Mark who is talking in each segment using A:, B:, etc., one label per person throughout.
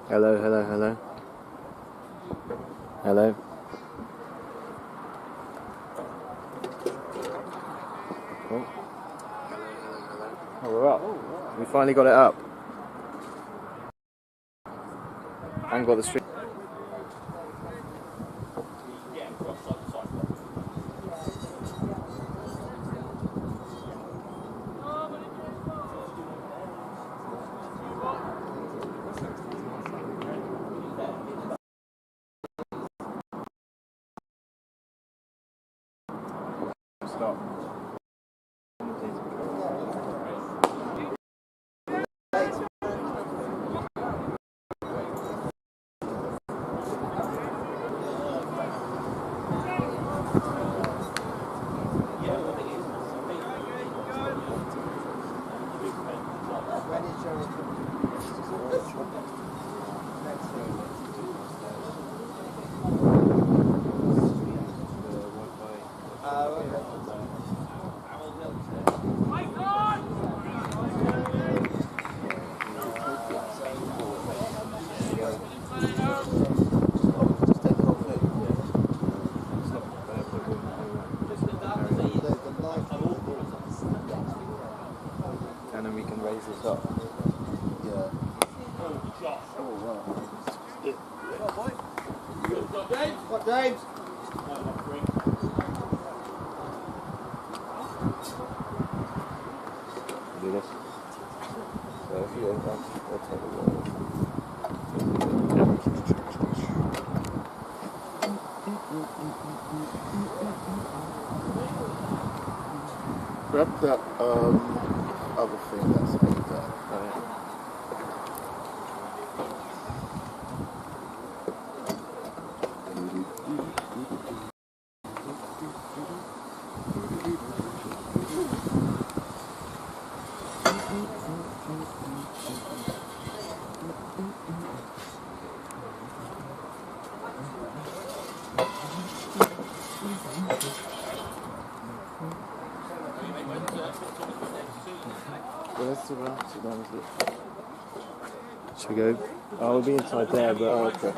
A: Hello, hello, hello. Hello. Oh. Oh, we're up. We finally got it up. And got the street. Stop. And then we can raise this up. Yeah. Oh, wow.
B: What, James?
A: Do this. So if you don't want, I'll take the wall.
B: Grab that other thing that's over there.
A: Oh, yeah.
B: Where's the round? Sit down, is it?
A: Should we go? Oh, we'll be inside there, but...
B: Oh, okay.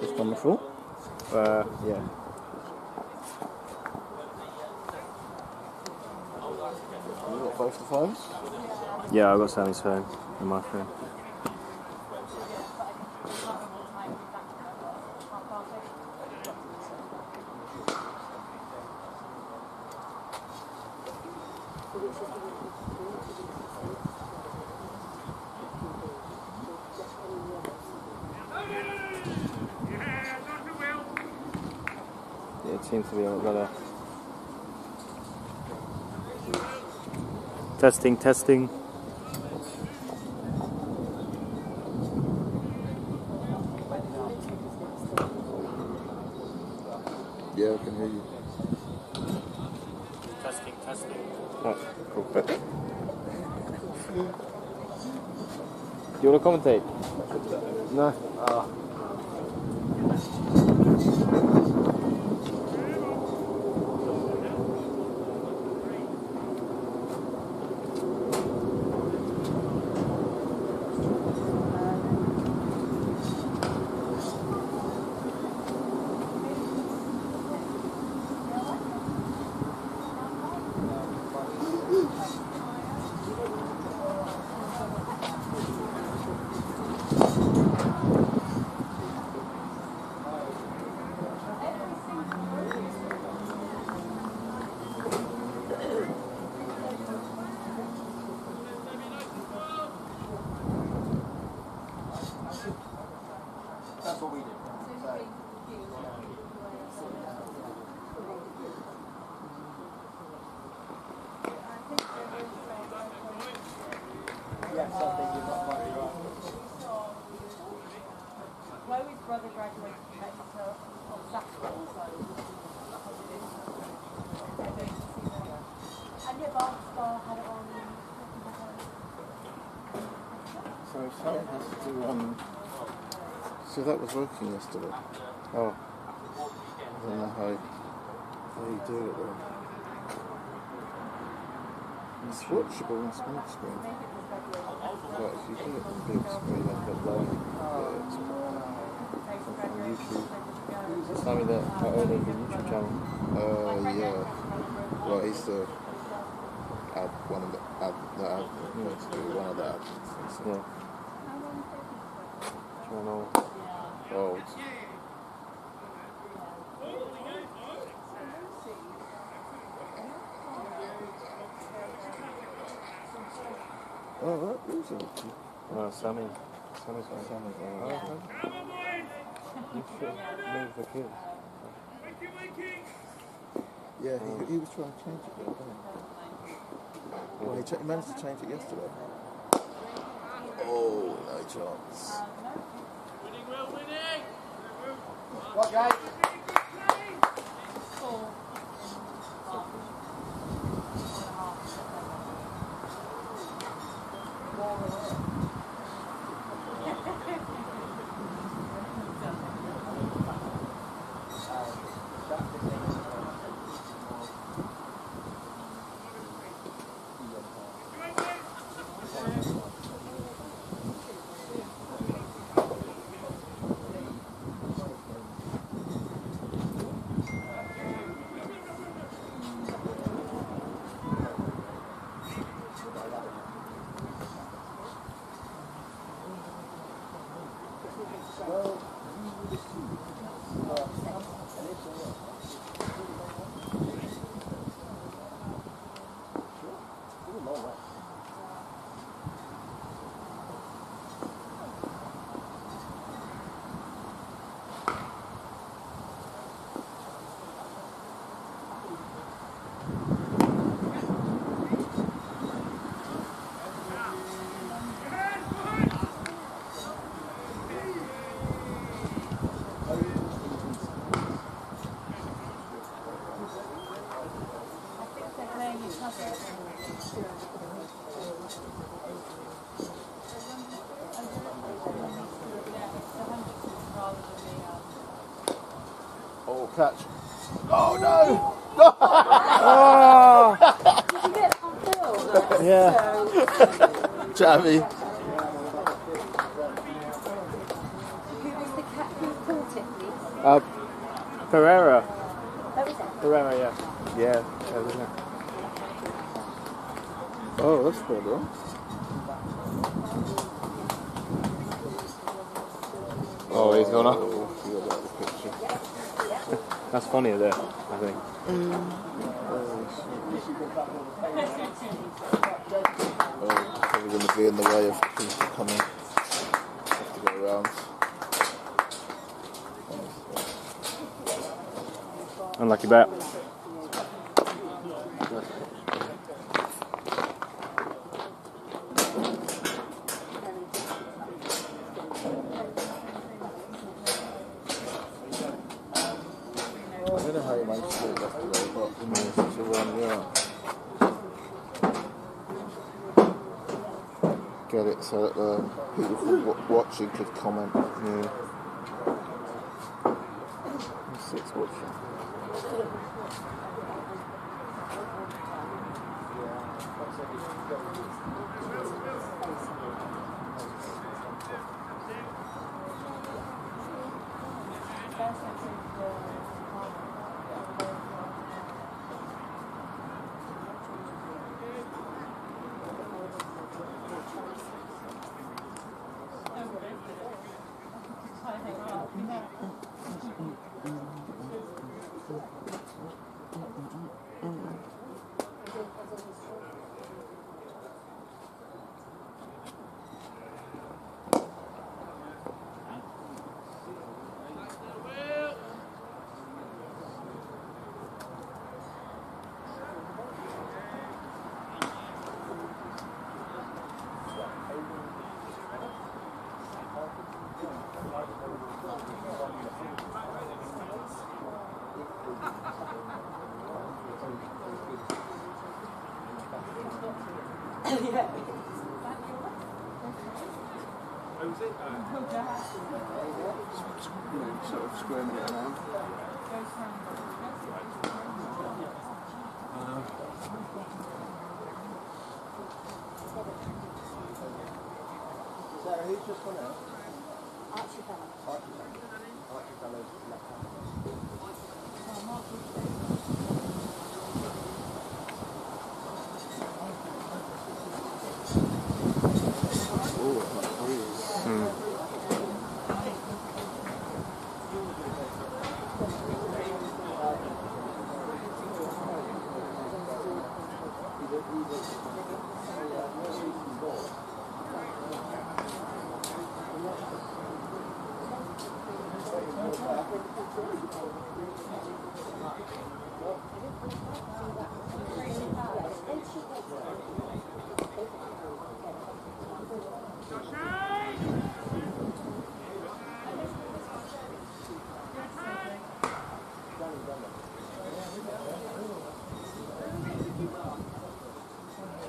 A: Just on the floor? Yeah.
B: You got both the phones?
A: Yeah, I got Sammy's phone and my phone. Yeah, it seems to be a lot better. Testing, testing.
B: Yeah, I can hear you.
A: Testing, testing. Oh, cool. Do you want to commentate? No. Ah.
B: That's what we did. Yes, I think you're not quite right.
C: Chloe's brother graduated from Mexico on Saturday, so and your bar had it on.
B: So Sam has to so that was working yesterday.
A: Oh.
B: I don't know how you do it though. It's watchable on small screen. But if you do it on big screen, I've got live. It's on YouTube.
A: Sammy, that I own the YouTube channel.
B: Yeah. Well, he's the one of the one of the admins.
A: Yeah. Channel.
B: Oh. Oh, that is it.
A: No, Sammy's on.
B: Oh, okay.
A: You should move the kids.
B: Yeah, he was trying to change it there, wasn't he? Well, he managed to change it yesterday. Oh, no chance.
D: Winning!
A: What, guys?
B: Oh, catch. Oh, no!
C: Did you get on film?
A: Yeah.
B: Jammy.
C: Who was the cat who caught it, please?
A: Pereira.
C: That was it.
A: Pereira, yeah. Yeah, wasn't it?
B: Oh, that's further on.
A: Oh, he's gone up.
B: Oh, you got the picture.
A: That's funnier there, I think.
B: Oh, probably going to be in the way of people coming. Have to go around.
A: Unlucky bat.
B: I don't know how you managed to do it yesterday, but we managed to get it so that the people watching could comment.
A: Yeah.
B: Six watching. Sort of squirming it around.
A: Sorry, who's just gone out?
C: Archie Bell.
A: Archie Bellow's left hand.
C: Oh, Mark
B: Oh, that breeze.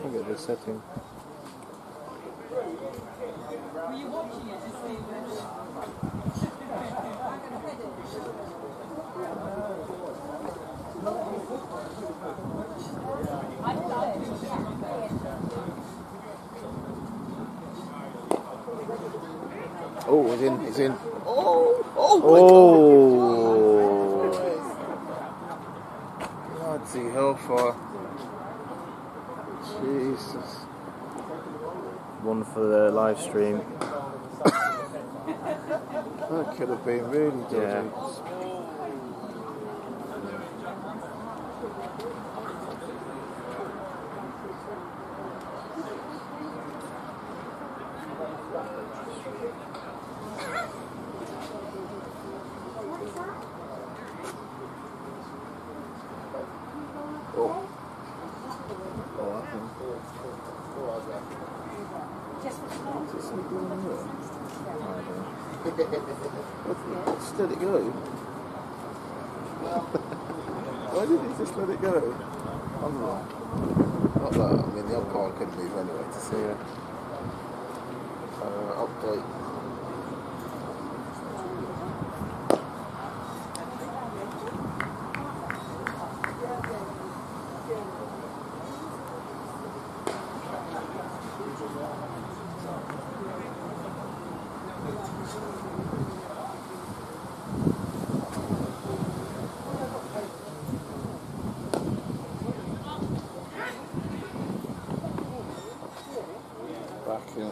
B: Look at the setting.
C: Were you watching it to see
B: Oh, he's in, he's in.
A: Oh!
B: Oh! Bloody hellfire. Jesus. One for the live stream. That could have been really dodgy. Yeah. Just let it go. Why did he just let it go? Not that, I mean the umpire couldn't move anyway to see it. Update. Back in.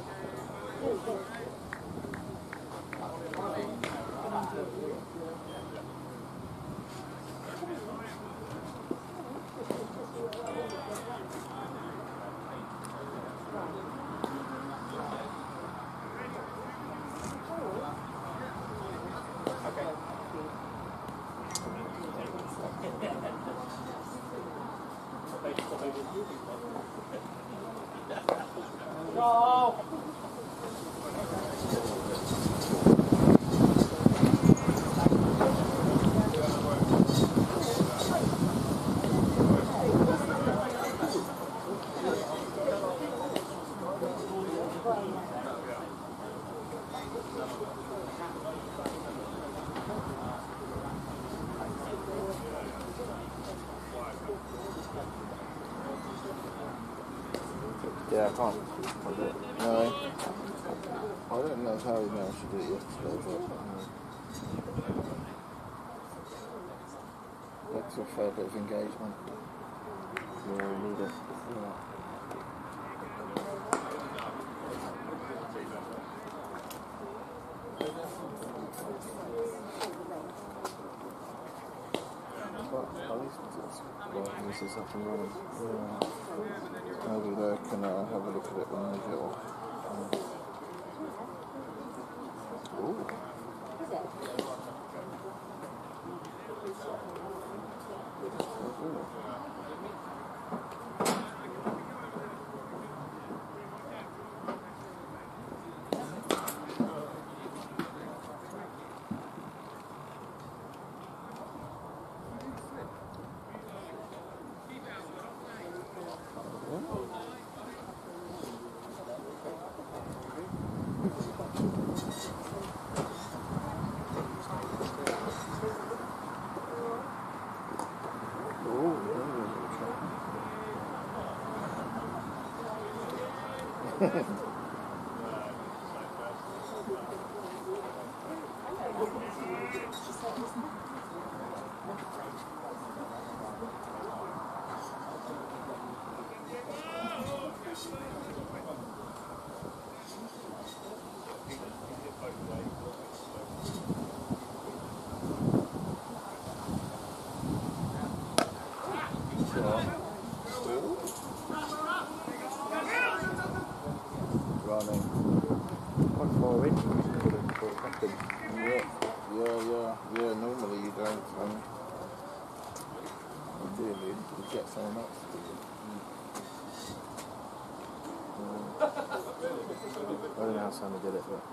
B: Yeah, I can't do it. No. I don't know how he managed to do it yesterday, but that's a fair bit of engagement. Yeah, we need it. Yeah. But at least it's working, this is up and running. Yeah. Maybe they can have a look at it when they get off. Ooh. them.
A: Yeah. Normally you don't. Ideally, you get someone else to do it.
B: I don't know how Sammy did it, but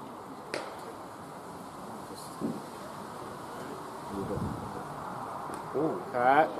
A: Oh,
B: alright.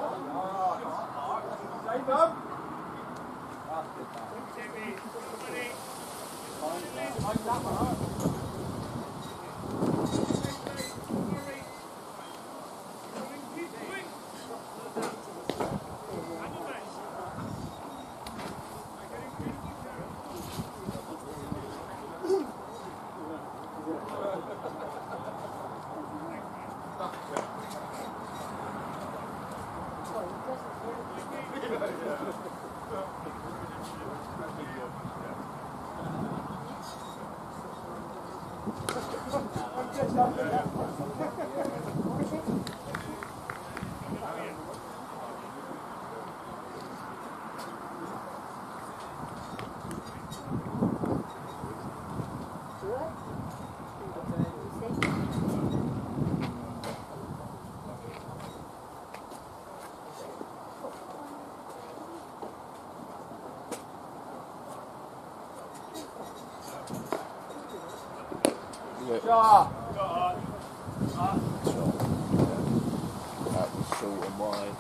A: that was short and wide.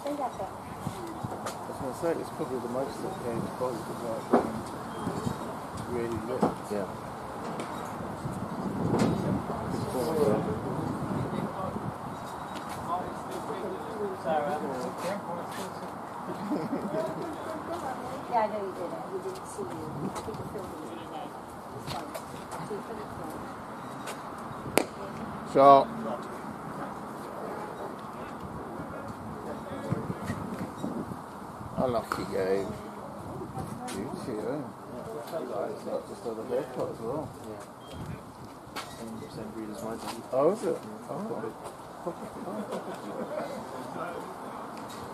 B: I was going to say, it's probably the most of the game's goals without being really lit. Yeah.
C: Yeah, I know you did it. We didn't see you. People filming it today. It's fine. So you put it on.
A: Shot. Unlucky game. Beauty, eh? It's not just over haircut as well.
B: Yeah. 10% readers might be.
A: Oh, is it? Oh.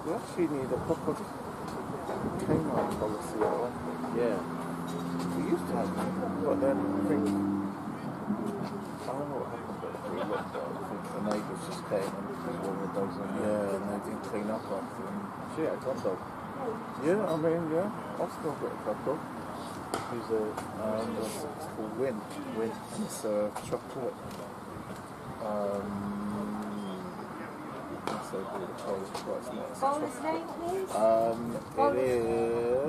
A: You actually need a proper Kmart policy, right?
B: Yeah.
A: We used to have them, but then I think, I don't know what happened, but we looked at, I think the neighbours just came and all the dogs on. Yeah, and they didn't clean up after them.
B: She had a club dog.
A: Yeah, I mean, yeah, I've still got a club dog.
B: Who's
A: it's called Win. It's chocolate. So called the Polish, but it's not.
C: What was his name, please?
A: It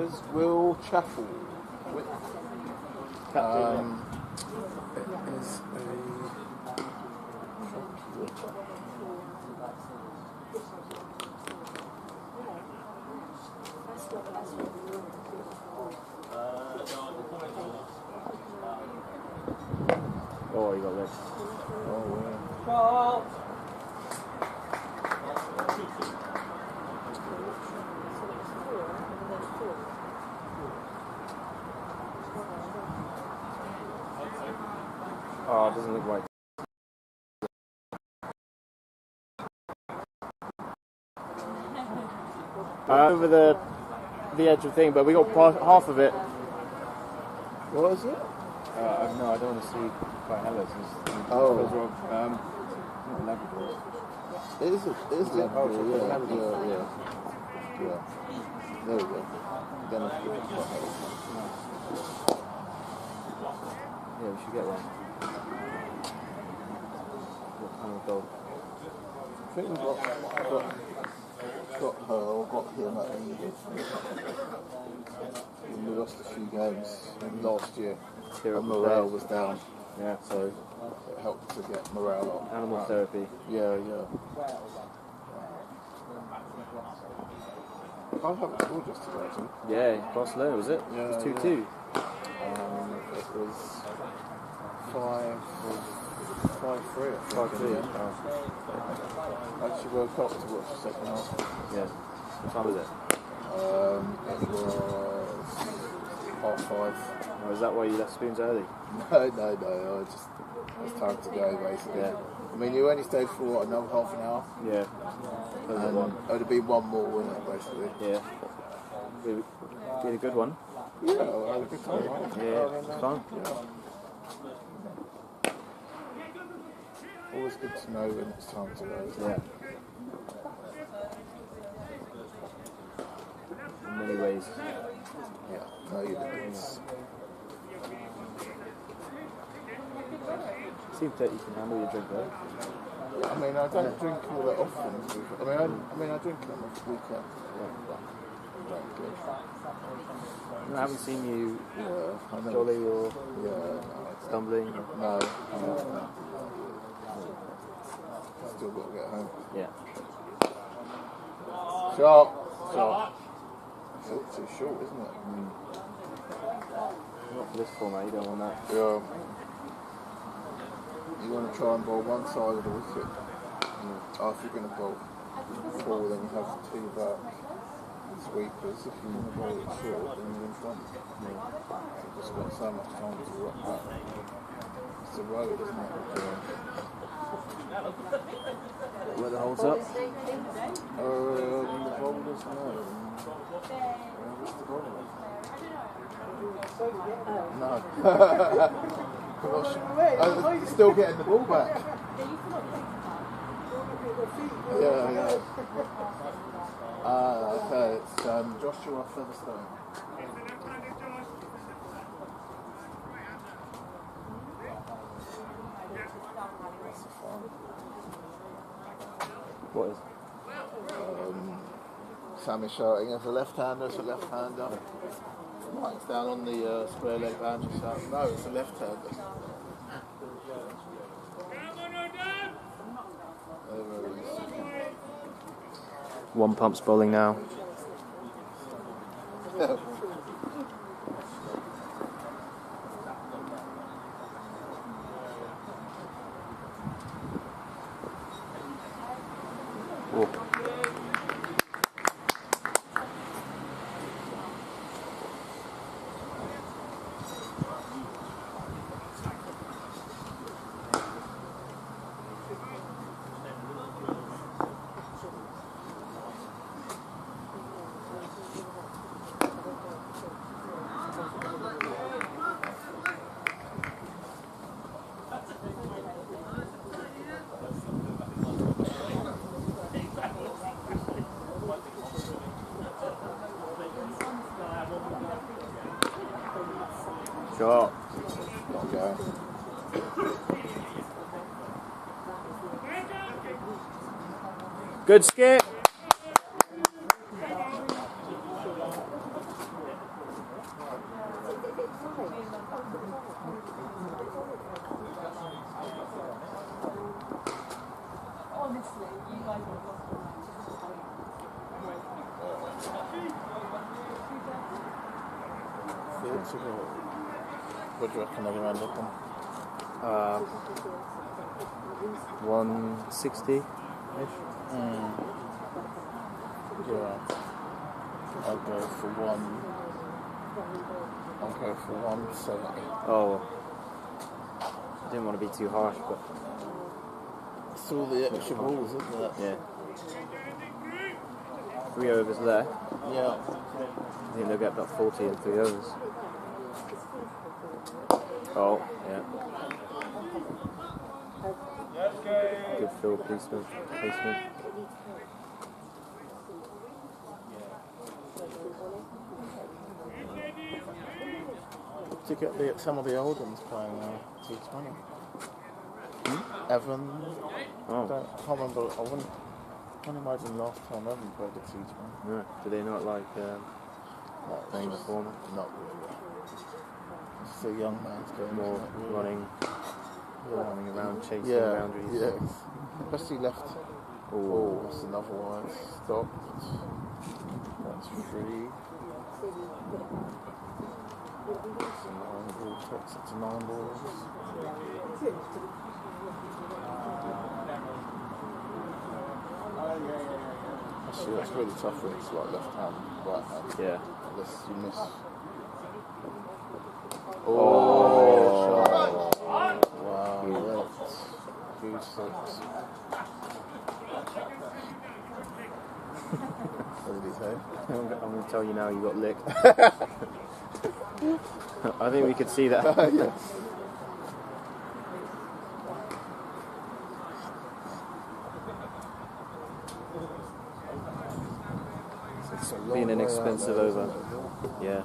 A: is Will Chaffel.
B: Captain.
A: It is a
B: Oh, you got this.
A: Oh, yeah.
B: Oh, it doesn't look right. Over the edge of thing, but we got half of it.
A: What is it?
B: No, I don't want to see quite Hellas.
A: Oh.
B: Not Labrador.
A: It is Labrador,
B: Oh,
A: yeah. There we go. Then it's good.
B: Yeah, we should get one. What kind of dog?
A: I think we got her or got him at the when we lost a few games last year. And morale was down.
B: Yeah.
A: So it helped to get morale up.
B: Animal therapy.
A: Yeah. I'll have it scored yesterday, actually.
B: Yeah, Barcelona, was it?
A: Yeah,
B: It was 2-2.
A: It was 5-3.
B: 5-3.
A: I actually woke up to watch the second half.
B: Yeah. What time was it?
A: It was 5:30.
B: Oh, is that why you left Spoons early?
A: No. It was time to go, basically.
B: Yeah.
A: I mean, you only stayed for what, another half an hour?
B: Yeah.
A: And it would have been one more, wouldn't it, basically?
B: Yeah. We had a good one.
A: Yeah, I had a good time, right?
B: Yeah, it's fun.
A: Yeah. Always good to know when it's time to go.
B: Yeah. In many ways.
A: Yeah, know your limits.
B: Seems that you can handle your drink though.
A: Yeah, I mean, I don't drink all that often. I drink it on the weekend.
B: I haven't seen you
A: Yeah,
B: jolly or
A: yeah,
B: stumbling.
A: no. Still got to get home.
B: Yeah.
A: Sharp. It's too short, isn't it?
B: Not for this format, you don't want that.
A: Yeah. You want to try and bowl one side of the wicket. After you're going to bowl full, then you have two sweepers. If you want to bowl it short, then you're in front. You've just got so much time to rock back. It's a road, isn't it?
B: Where the holds up?
A: The bowlers know. What's the bowler? No. I'm still getting the ball back. Yeah. Okay, it's Joshua Featherstone.
B: What is?
A: Sammy shouting as a left-hander, it's a left-hander. Mike's down on the square leg boundary shouting, no, it's a left-hander.
B: One pump's bowling now. Oh. Sure.
A: Not going.
B: Good skip.
A: What do you reckon they're going to end up on?
B: 160-ish.
A: Yeah. I'll go for 170.
B: Oh. Didn't want to be too harsh, but
A: It's all the extra balls, isn't it?
B: yeah. 3 overs there.
A: Yeah.
B: I think they'll get about 40 in 3 overs. Oh, yeah. Good field placement.
A: To get some of the old ones playing T20. Evan.
B: Oh.
A: Can't remember. Can't imagine last time Evan played a T20.
B: No. Do they not like famous format?
A: Not really. It's a young man's game.
B: More
A: really.
B: running around, chasing boundaries.
A: Yeah. Especially left. Oh, that's another one. Stopped. That's 3. It's a 9 ball. Takes it to 9 balls. Actually, that's really tough when it's like left hand, right hand.
B: Yeah.
A: Unless you miss.
B: Oh.
A: Wow. That's 2-6. What did he say?
B: I'm going to tell you now you got licked. I think we could see that.
A: Yes. It's a long
B: being an
A: way out
B: expensive
A: there,
B: over.
A: isn't it?
B: Yeah.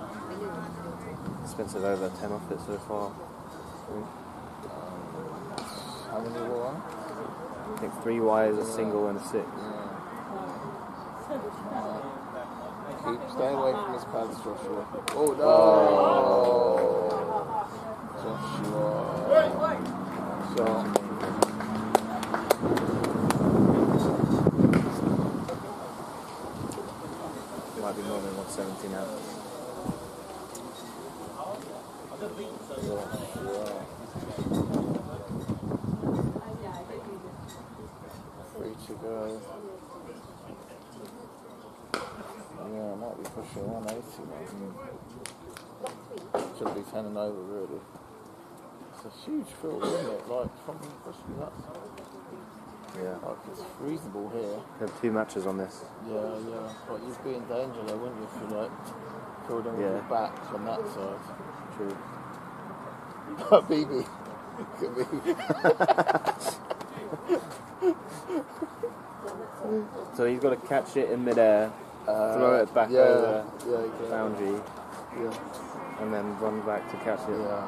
B: Expensive over 10 off it so far.
A: How many were on?
B: I think 3 Ys, a single and a 6.
A: Stay away from his pads, Joshua. Oh no! Joshua. So,
B: Might be more than 170 now.
A: Free to go. Yeah, I might be pushing 180 now. Should be 10 and over, really. It's a huge field, isn't it? Like, from pushing that.
B: Yeah.
A: Like, it's reasonable here.
B: We have 2 matches on this.
A: Yeah. But you'd be in danger though, wouldn't you, if you like filled in with your back on that side.
B: True.
A: BB. Look at me.
B: So he's got to catch it in midair, throw it back over boundary, and then run back to catch it.
A: Yeah.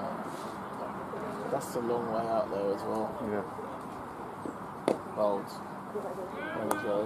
A: That's a long way out there as well.
B: Yeah.
A: Bold. There we go.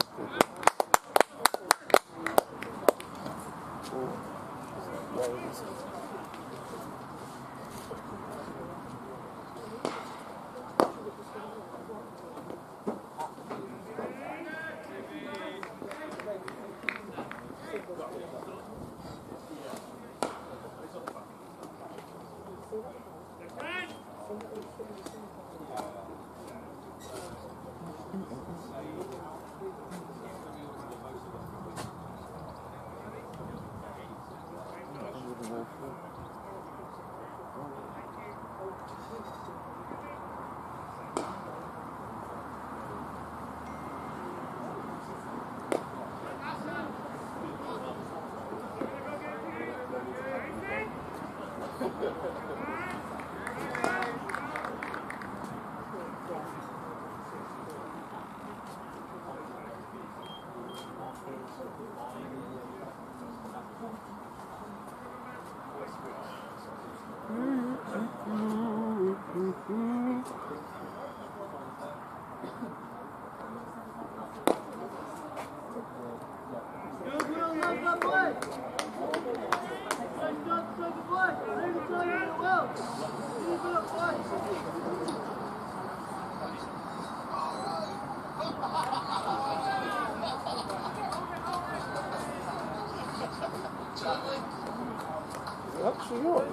A: Actually, you're right.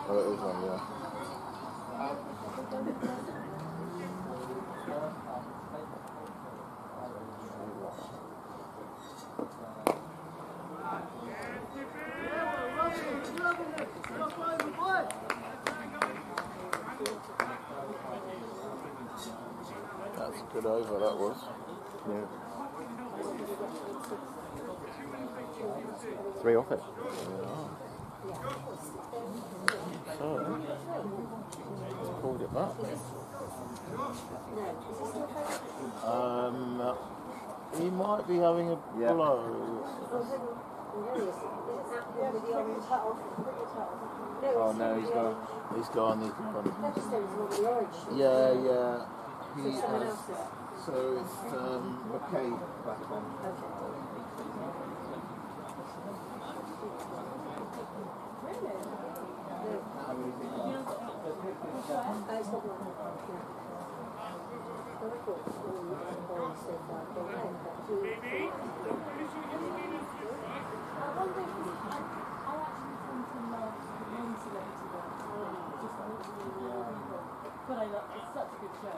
A: Oh, it is one, yeah. That's a good over, that was.
B: Yeah. 3 off it.
A: So, he's pulled it back. He might be having a blow.
B: Oh no, he's gone.
A: He's gone. Yeah. He has. So it's McKay back on.
D: But I love it's such a good show.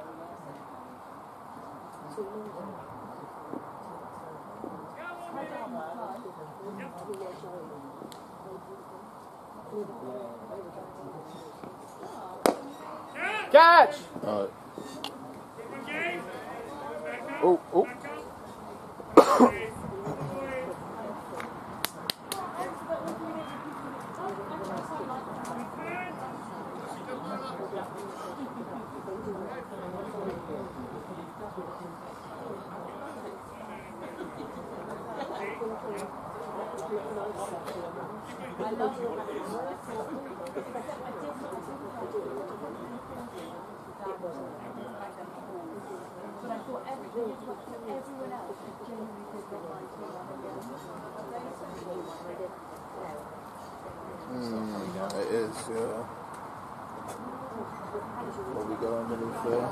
B: Catch!
A: Oh.
D: But I thought everyone else genuinely did not like
B: It is, yeah. What we got underneath there?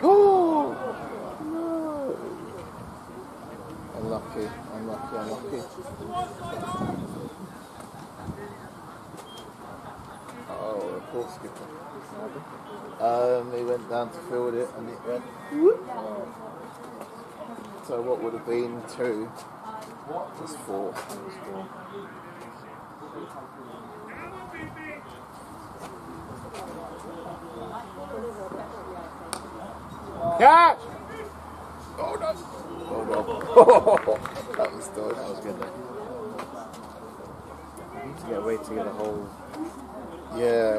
B: Oh! No! Unlucky. Oh, the poor skipper. He went down to field it and it went whoop. So what would have been 2 was 4. Catch! Oh no! That was good.
E: That was good. You need to get away to get the whole.
B: Yeah.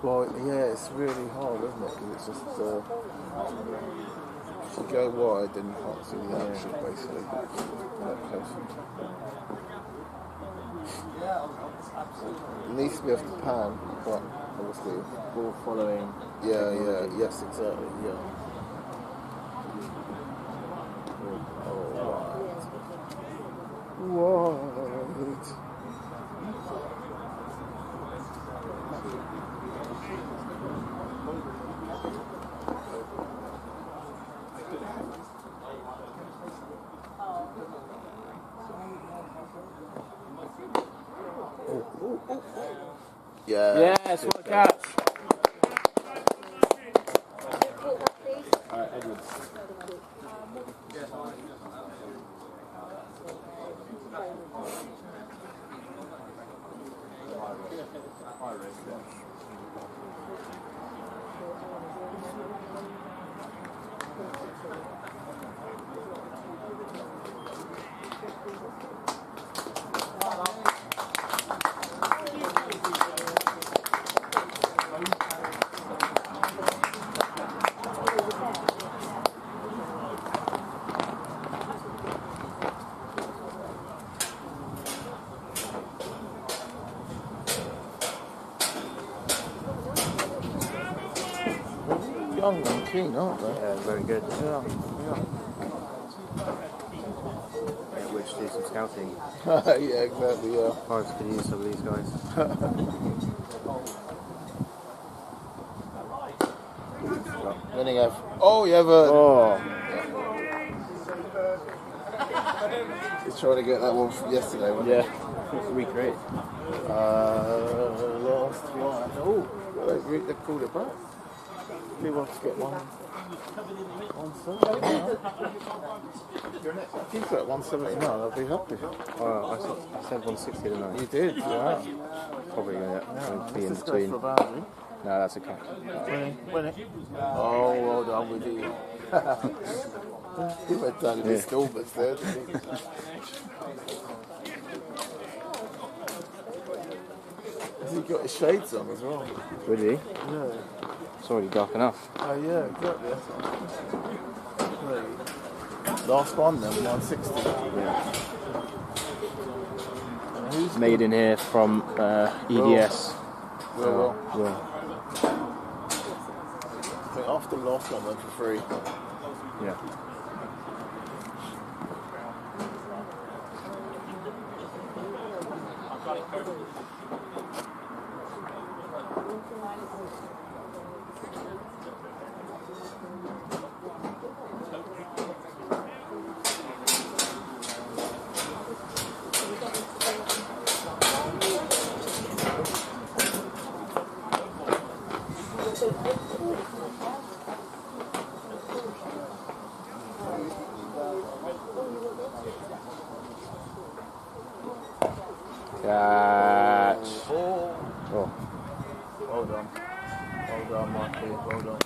B: Well, yeah, it's really hard, isn't it? Because it's just if you go wide, then you can't see the action basically. That close. It needs to be off the pan, but obviously
E: Ball following.
B: Yeah, yes, exactly, yeah. Oh, wide. Yeah.
E: Yes, what a catch!
C: Alright,
E: Edwards.
B: Young and keen, aren't they?
E: Yeah, very good.
B: Yeah.
E: Which do some scouting.
B: Yeah, exactly, yeah.
E: Forest could use some of these guys.
B: Then you have, oh, you have a...
E: Oh,
B: He's trying to get that one from yesterday, wasn't
E: yeah. Recreate.
B: he? Last one. Oh, they called it back. He wants to get one Sunday. If he's at 179, I'll be happy.
E: Oh, I said 160 tonight.
B: You did, yeah.
E: Probably going to be in
B: This goes
E: between.
B: for a boundary.
E: No, that's a catch.
B: Win it. Oh, well done with you. He went down in his Stallbits there, didn't he? Has he got his shades on as well?
E: Would he?
B: Yeah.
E: It's already dark enough.
B: Oh, yeah, exactly. Last one then, 160.
E: Yeah.
B: Who's
E: Made in here from EDS.
B: Well.
E: Yeah.
B: I think after the last one went for free.
E: Yeah. Catch.
B: Oh.
E: Oh.
B: Well done. Well done, Mikey. Well done.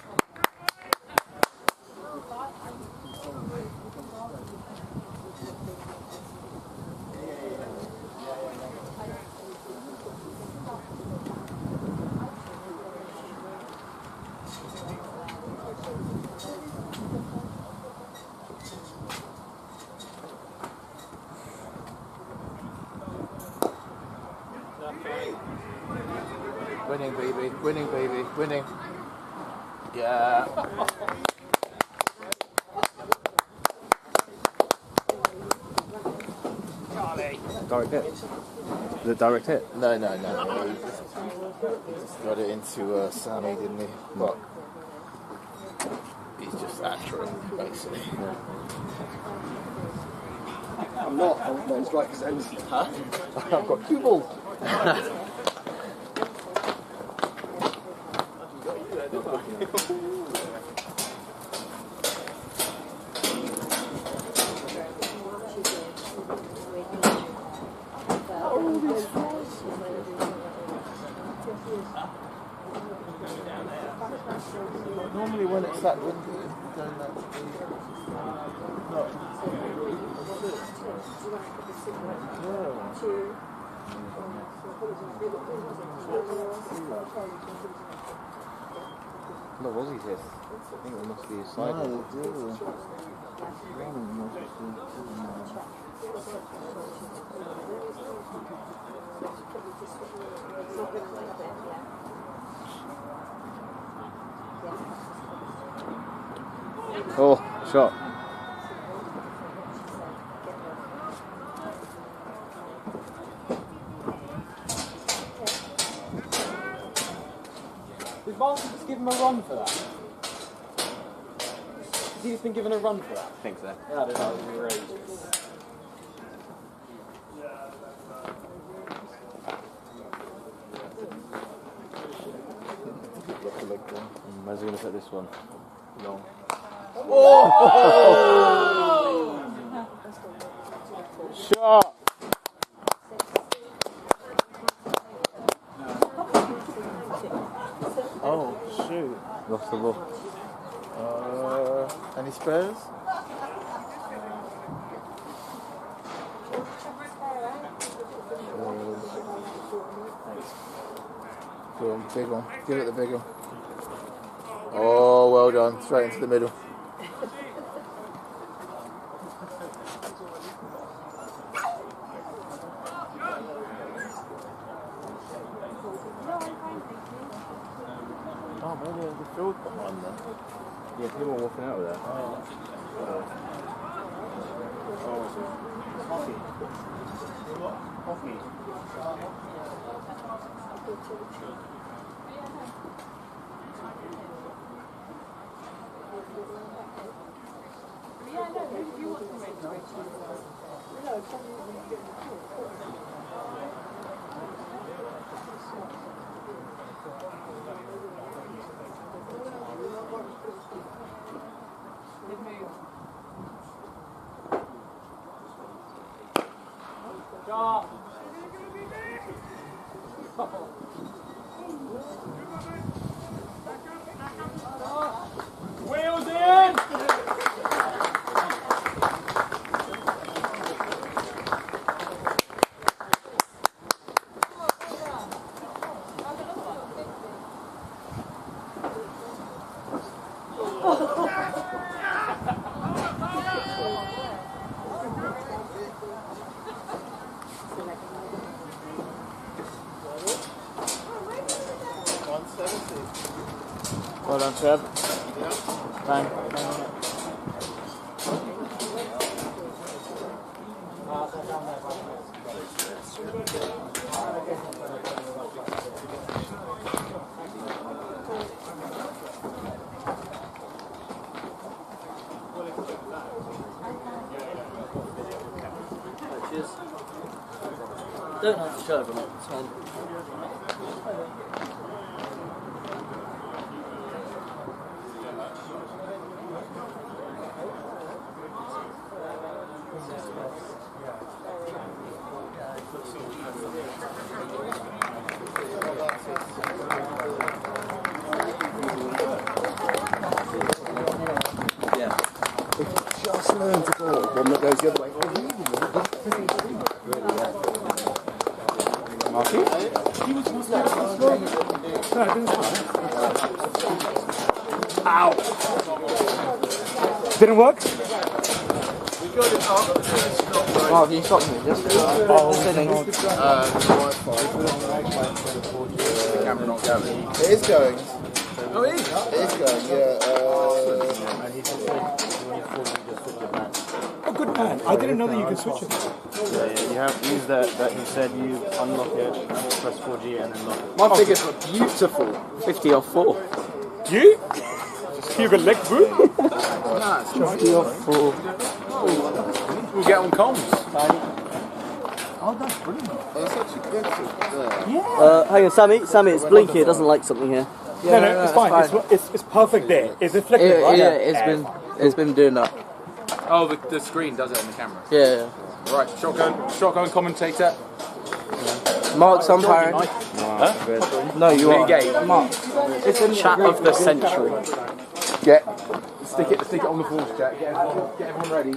A: Winning, baby. Winning, baby. Winning. Yeah.
E: Direct hit. Is it direct hit?
A: No. He just got it into Sammy, didn't he? But he's just after him, basically.
B: I'm not in striker's end.
A: Huh?
B: I've got 2 balls.
A: Normally when it's that windy, you don't actually... No.
E: No, was he hit? I think it must be his side. Oh, shot.
F: Did Barnsley just give him a run for that? Has he just been given a run for that?
E: I think so.
F: Yeah, that was great.
E: Where's he going to put this one?
A: Long.
E: Shot!
A: Oh, shoot.
E: Lost the ball.
A: Any spares? Go on, big one. Give it the big one. Oh, well done. Straight into the middle. Oh, maybe there's a field behind there.
E: Yeah, people are walking out with that.
F: Wheels in!
E: Well done, Seb. Bang.
F: Cheers. Don't have to show everyone, it's fine.
B: Just learn to go. One that goes the other way.
E: Marky?
B: Ow! Didn't work?
F: Mark, can you stop me? Just listening.
A: The camera not going. It is going.
G: Oh, it is?
A: It is going, yeah.
G: Oh, good man. I didn't know that you could switch it.
E: Yeah, you have to use that you said you unlock it, press 4G and then lock it.
G: My figures were beautiful.
F: 50 off 4.
G: You? You got leg boot?
F: Nah, 50 off 4.
G: We'll get on comms.
A: Oh, that's actually good.
F: Hang on, Sammy, it's blinky. It doesn't like something here.
G: Yeah, no, it's fine. It's perfect there. It's reflective, right?
F: Yeah, it's been doing that.
G: Oh, the screen does it on the camera.
F: Yeah.
G: Right, shotgun commentator.
F: Mark's umpiring.
G: Huh?
F: No, you are.
G: Game.
F: Mark. It's a chat of the century.
G: Stick it on the balls, Jack. Get everyone ready.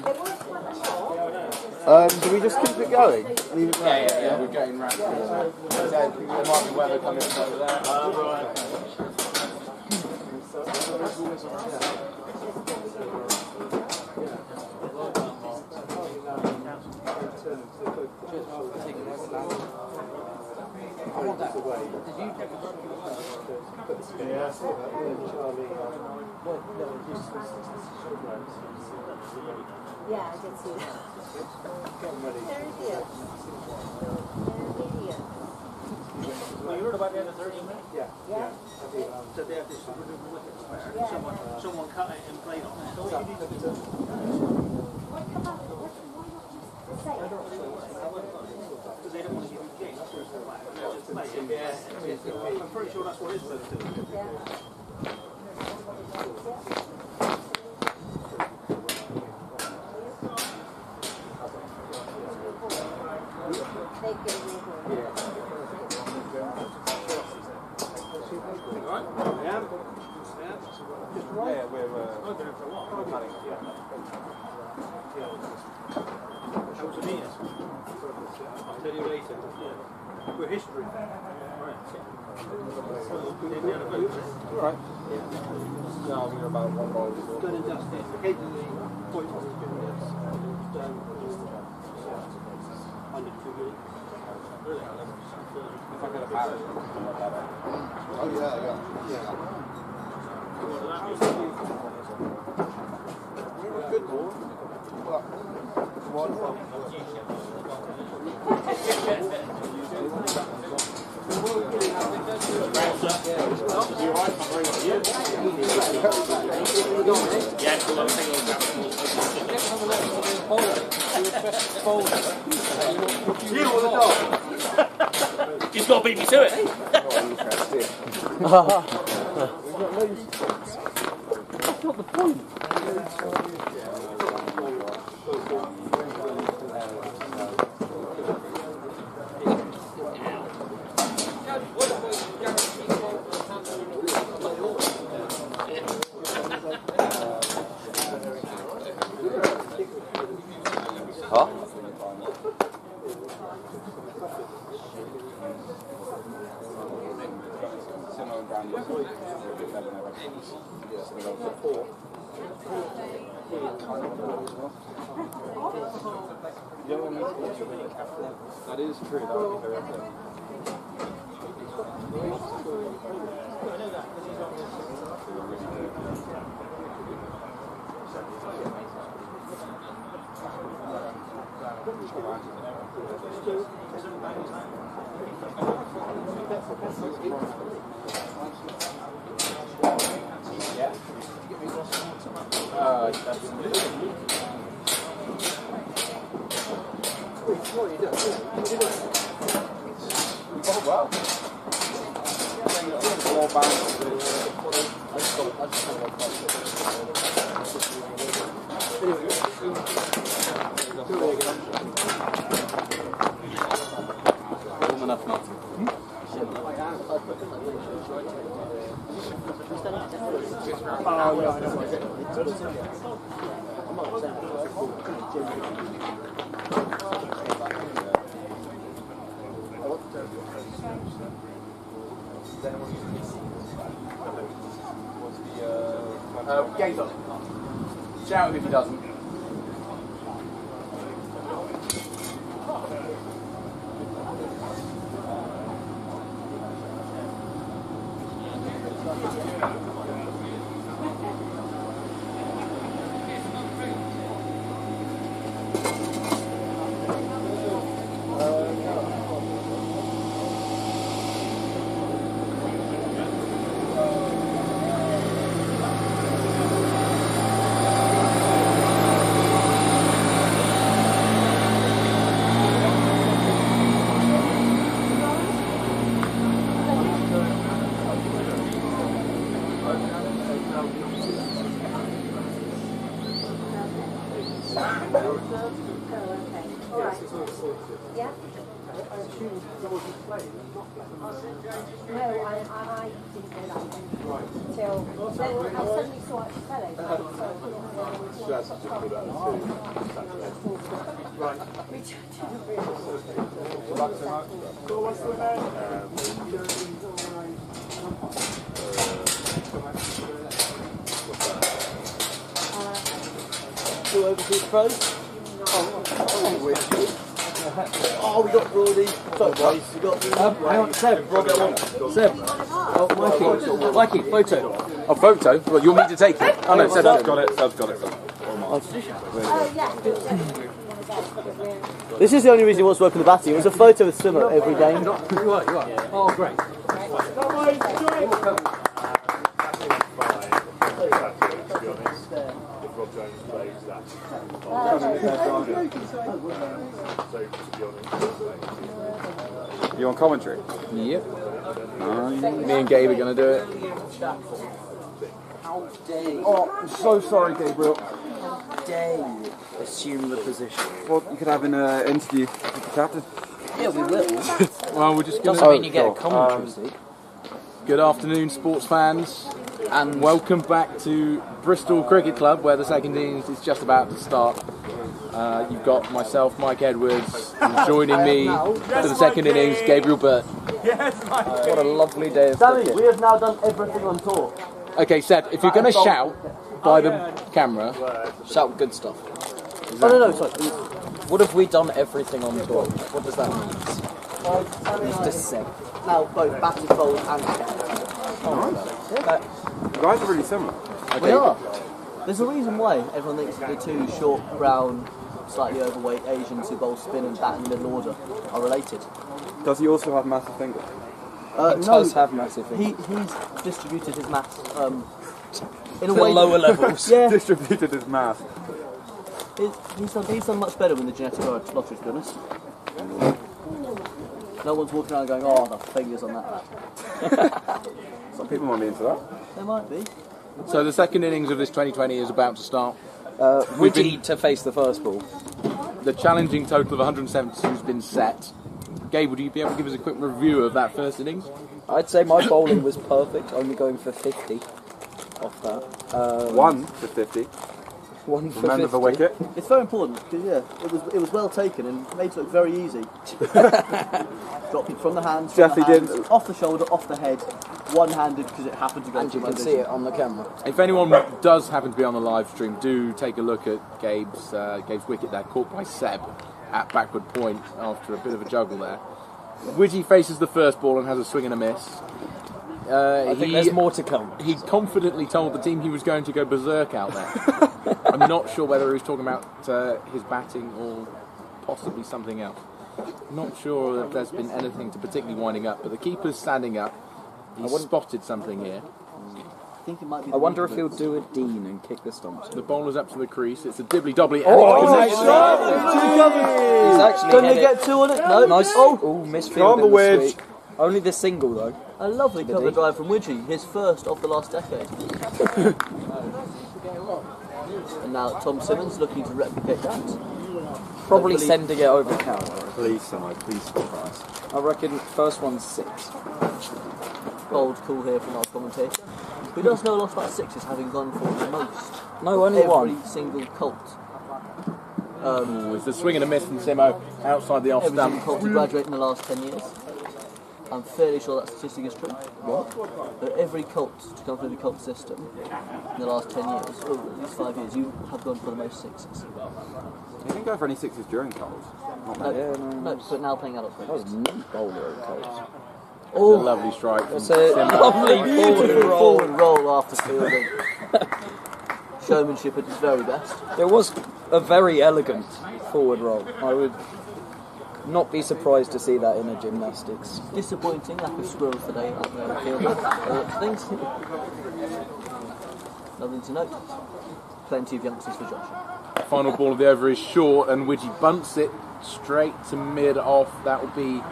A: Do we just keep it going? Leave it going?
G: Yeah, we're getting wrapped. There might be weather coming over there.
C: Yeah, I can see that. Very good.
H: You heard about the other 30 minutes?
C: Yeah.
H: So they have this renewable wicket spare. Someone cut it and played on it. Because they don't want to give you gigs. I'm pretty sure that's what it's supposed to do. I'll tell you later. We're history. Alright.
A: Alright. No, we're about one ball.
H: Done and dusted. Occasionally, point on the under 2 minutes. Really?
A: If I get a barrel. Oh, yeah. Good ball.
H: He's got to beat me to it.
F: That's not the point.
E: Huh?
A: That is true, that would be very good. Oh, wow.
G: Game's on. Shout him if he doesn't.
C: Yeah? No, I didn't know that until then I suddenly saw it fellow.
A: She has to just put that
C: Right.
F: Two overseas pros. Oh, we got Brody. Sorry, boys. We got. Hang on, Seb. Seb. Oh, Mikey, photo.
G: A photo? What, you want me to take it? Oh no, Seb's got it. Seb's got it.
C: Oh, yeah.
F: This is the only reason he wants to work in the batting. It was a photo with Swimmer every game.
G: You are. Oh, great. You on commentary? Yep. Me and Gabe are going to do it. Oh, I'm so sorry, Gabriel.
F: Dare you assume the position?
G: Well, you could have an interview with the captain.
F: Yeah, we will.
G: Well, we're just going
F: Doesn't mean you get a commentary seat.
G: Good afternoon, sports fans, and welcome back to Bristol Cricket Club, where the second innings is just about to start. You've got myself, Mike Edwards, and joining me for the second innings, Gabriel Burt.
F: What a lovely day of cricket. We have now done everything on tour.
G: Okay, Seb, if you're going to shout by the camera,
F: shout good stuff. No, sorry. What have we done everything on tour? What does that mean? Mr. Seb. Now both batted, bowled and
G: you guys are really similar.
F: We are. There's a reason why everyone thinks the two short, brown, slightly overweight Asians who bowl spin and bat in the middle order are related.
G: Does he also have massive fingers?
F: No, does have massive fingers. He's distributed his mass in a way lower levels. Yeah.
G: Distributed his mass.
F: He's done much better with the genetic lottery, to be honest. No one's walking around going, oh, the fingers on that.
G: Some people might be into that.
F: There might be.
G: So the second innings of this 2020 is about to start.
F: Witty to face the first ball.
G: The challenging total of 172 has been set. Gabe, would you be able to give us a quick review of that first innings?
F: I'd say my bowling was perfect, only going for 50 off that.
G: 1 for 50.
F: 1 for
G: Remember
F: 50.
G: the wicket?
F: It's very important because it was well taken and made it look very easy. Dropped it from the hands, off the shoulder, off the head, one-handed because it happened to go. And you can see it on the camera.
G: If anyone does happen to be on the live stream, do take a look at Gabe's wicket there, caught by Seb at backward point after a bit of a juggle there. Widgie faces the first ball and has a swing and a miss.
F: I think there's more to come.
G: He confidently told the team he was going to go berserk out there. I'm not sure whether he was talking about his batting or possibly something else. Not sure if there's been anything to particularly winding up, but the keeper's standing up. He's spotted something here.
F: I wonder if he'll do a Dean and kick the stumps.
G: The bowler's up to the crease. It's a dibbly-dobbly.
F: He's actually Can they get two on it? No. Nice. Oh, misfield in the sweep. Only the single though. A lovely cover drive from Widgie, his first of the last decade. And now Tom Simmons looking to replicate that. Probably sending it over counter.
G: Please, please stop us.
F: I reckon first one's 6. Bold call here from our commentator, who does know a lot about sixes, having gone for the most. No, only every single Colt.
G: It's the swing and a miss from Simo outside the off
F: Every
G: stump.
F: single Colt to graduate in the last 10 years. I'm fairly sure that statistic is true. What? But every Colt to come through the Colt system in the last 10 years, or at least 5 years, you have gone for the most sixes.
G: You didn't go for any sixes during Colts.
F: No, but now playing adults.
E: That was a neat bowler at Colts.
G: Oh, a lovely strike.
F: It's a lovely forward roll after fielding. Showmanship at its very best.
I: It was a very elegant forward roll. I would not be surprised to see that in a gymnastics.
F: Disappointing lack of squirrels today out there in the field. Things. Nothing to note. Plenty of youngsters for Josh.
G: Final ball of the over is short, and Widgie bunts it straight to mid off. That will be.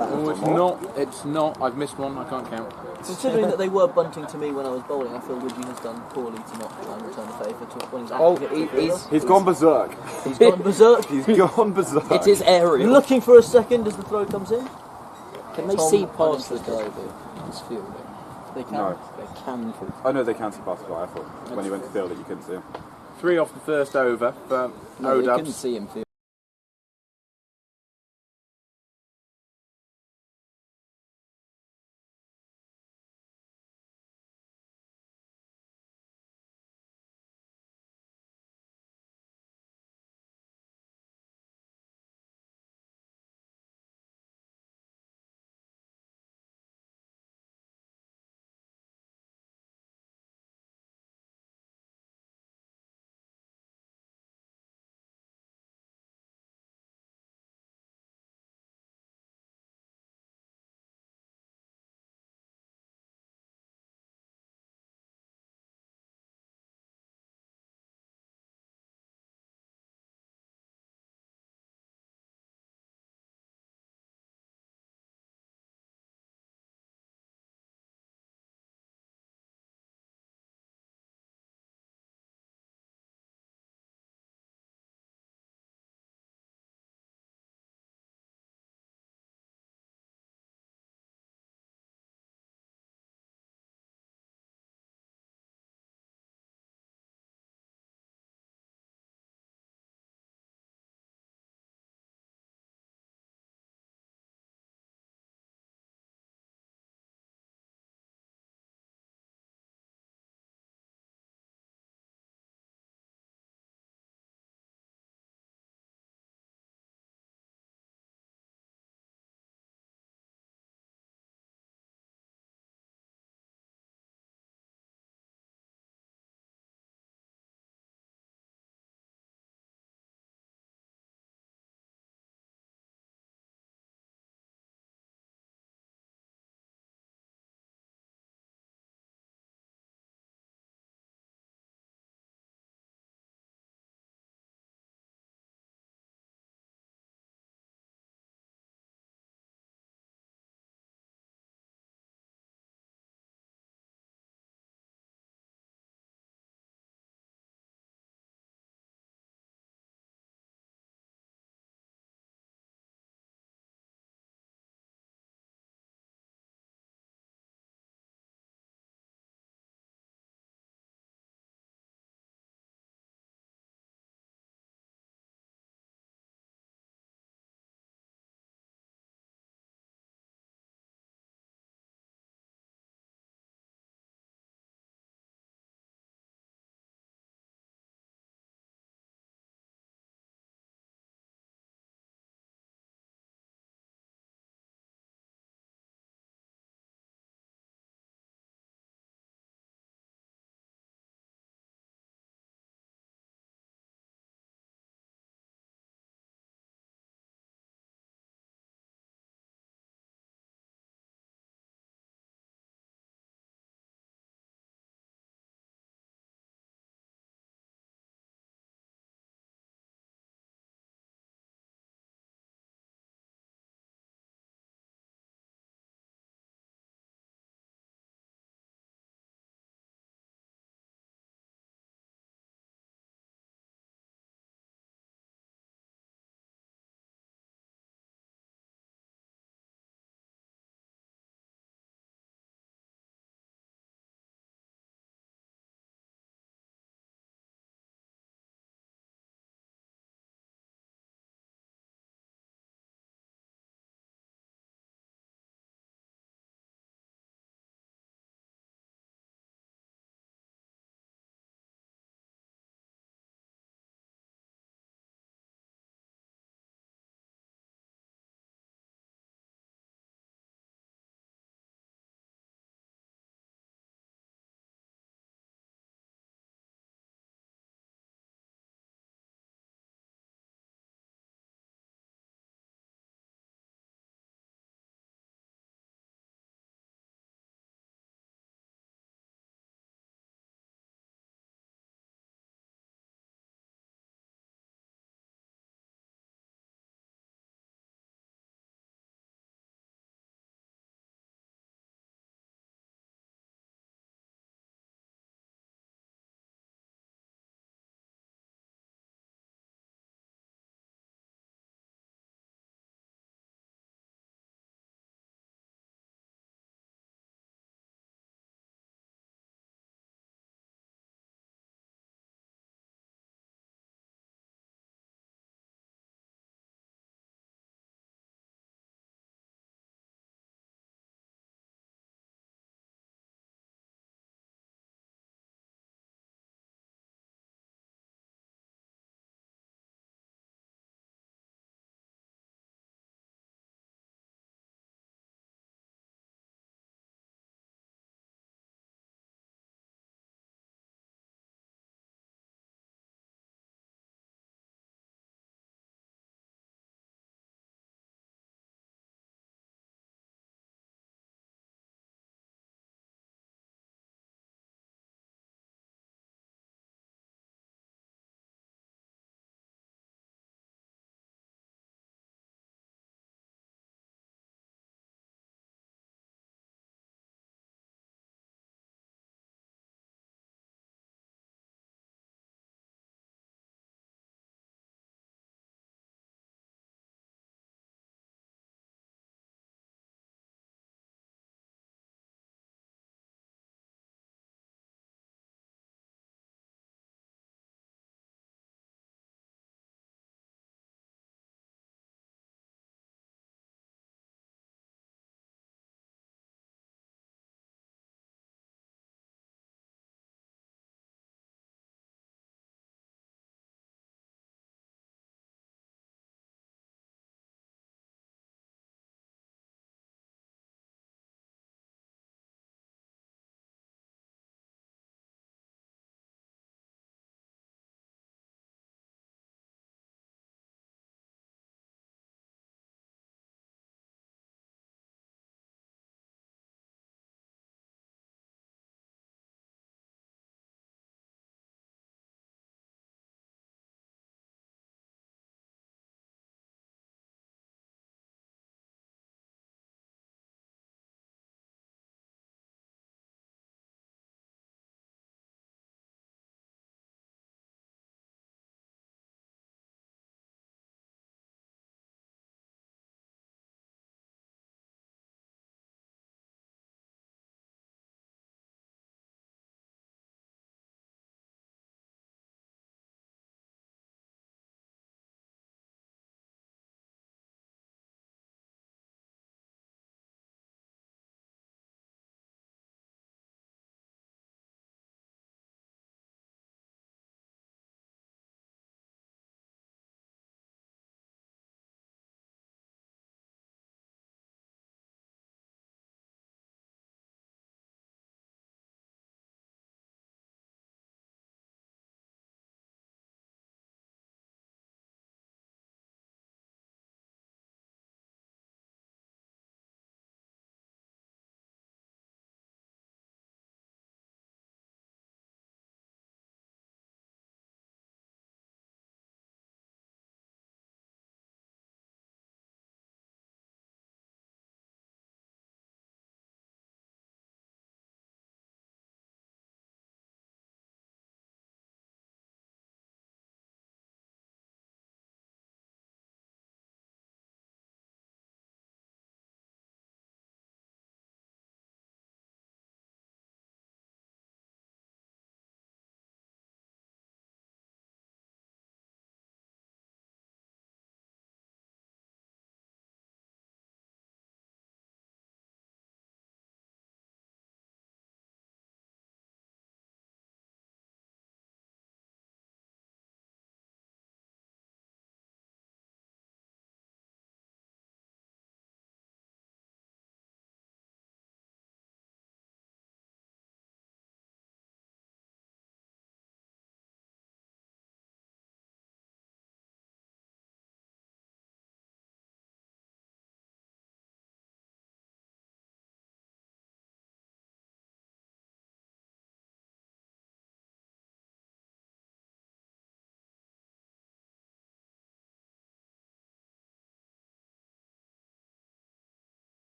G: Oh, it's not. It's not. I've missed one. I can't count.
F: Considering that they were bunting to me when I was bowling, I feel Widgie has done poorly to not try and return the favour to when he's
B: He's gone berserk.
F: He's gone berserk.
B: He's gone berserk.
I: It is aerial.
F: Looking for a second as the throw comes in.
I: Can they see past the guy there? It's fielding.
F: They can.
B: No.
I: They can.
B: Oh no, they can see past the guy. I thought when he went to field it, you couldn't see him.
G: 3 off the first over for
I: No, they couldn't
G: O-Dubs.
I: see him field.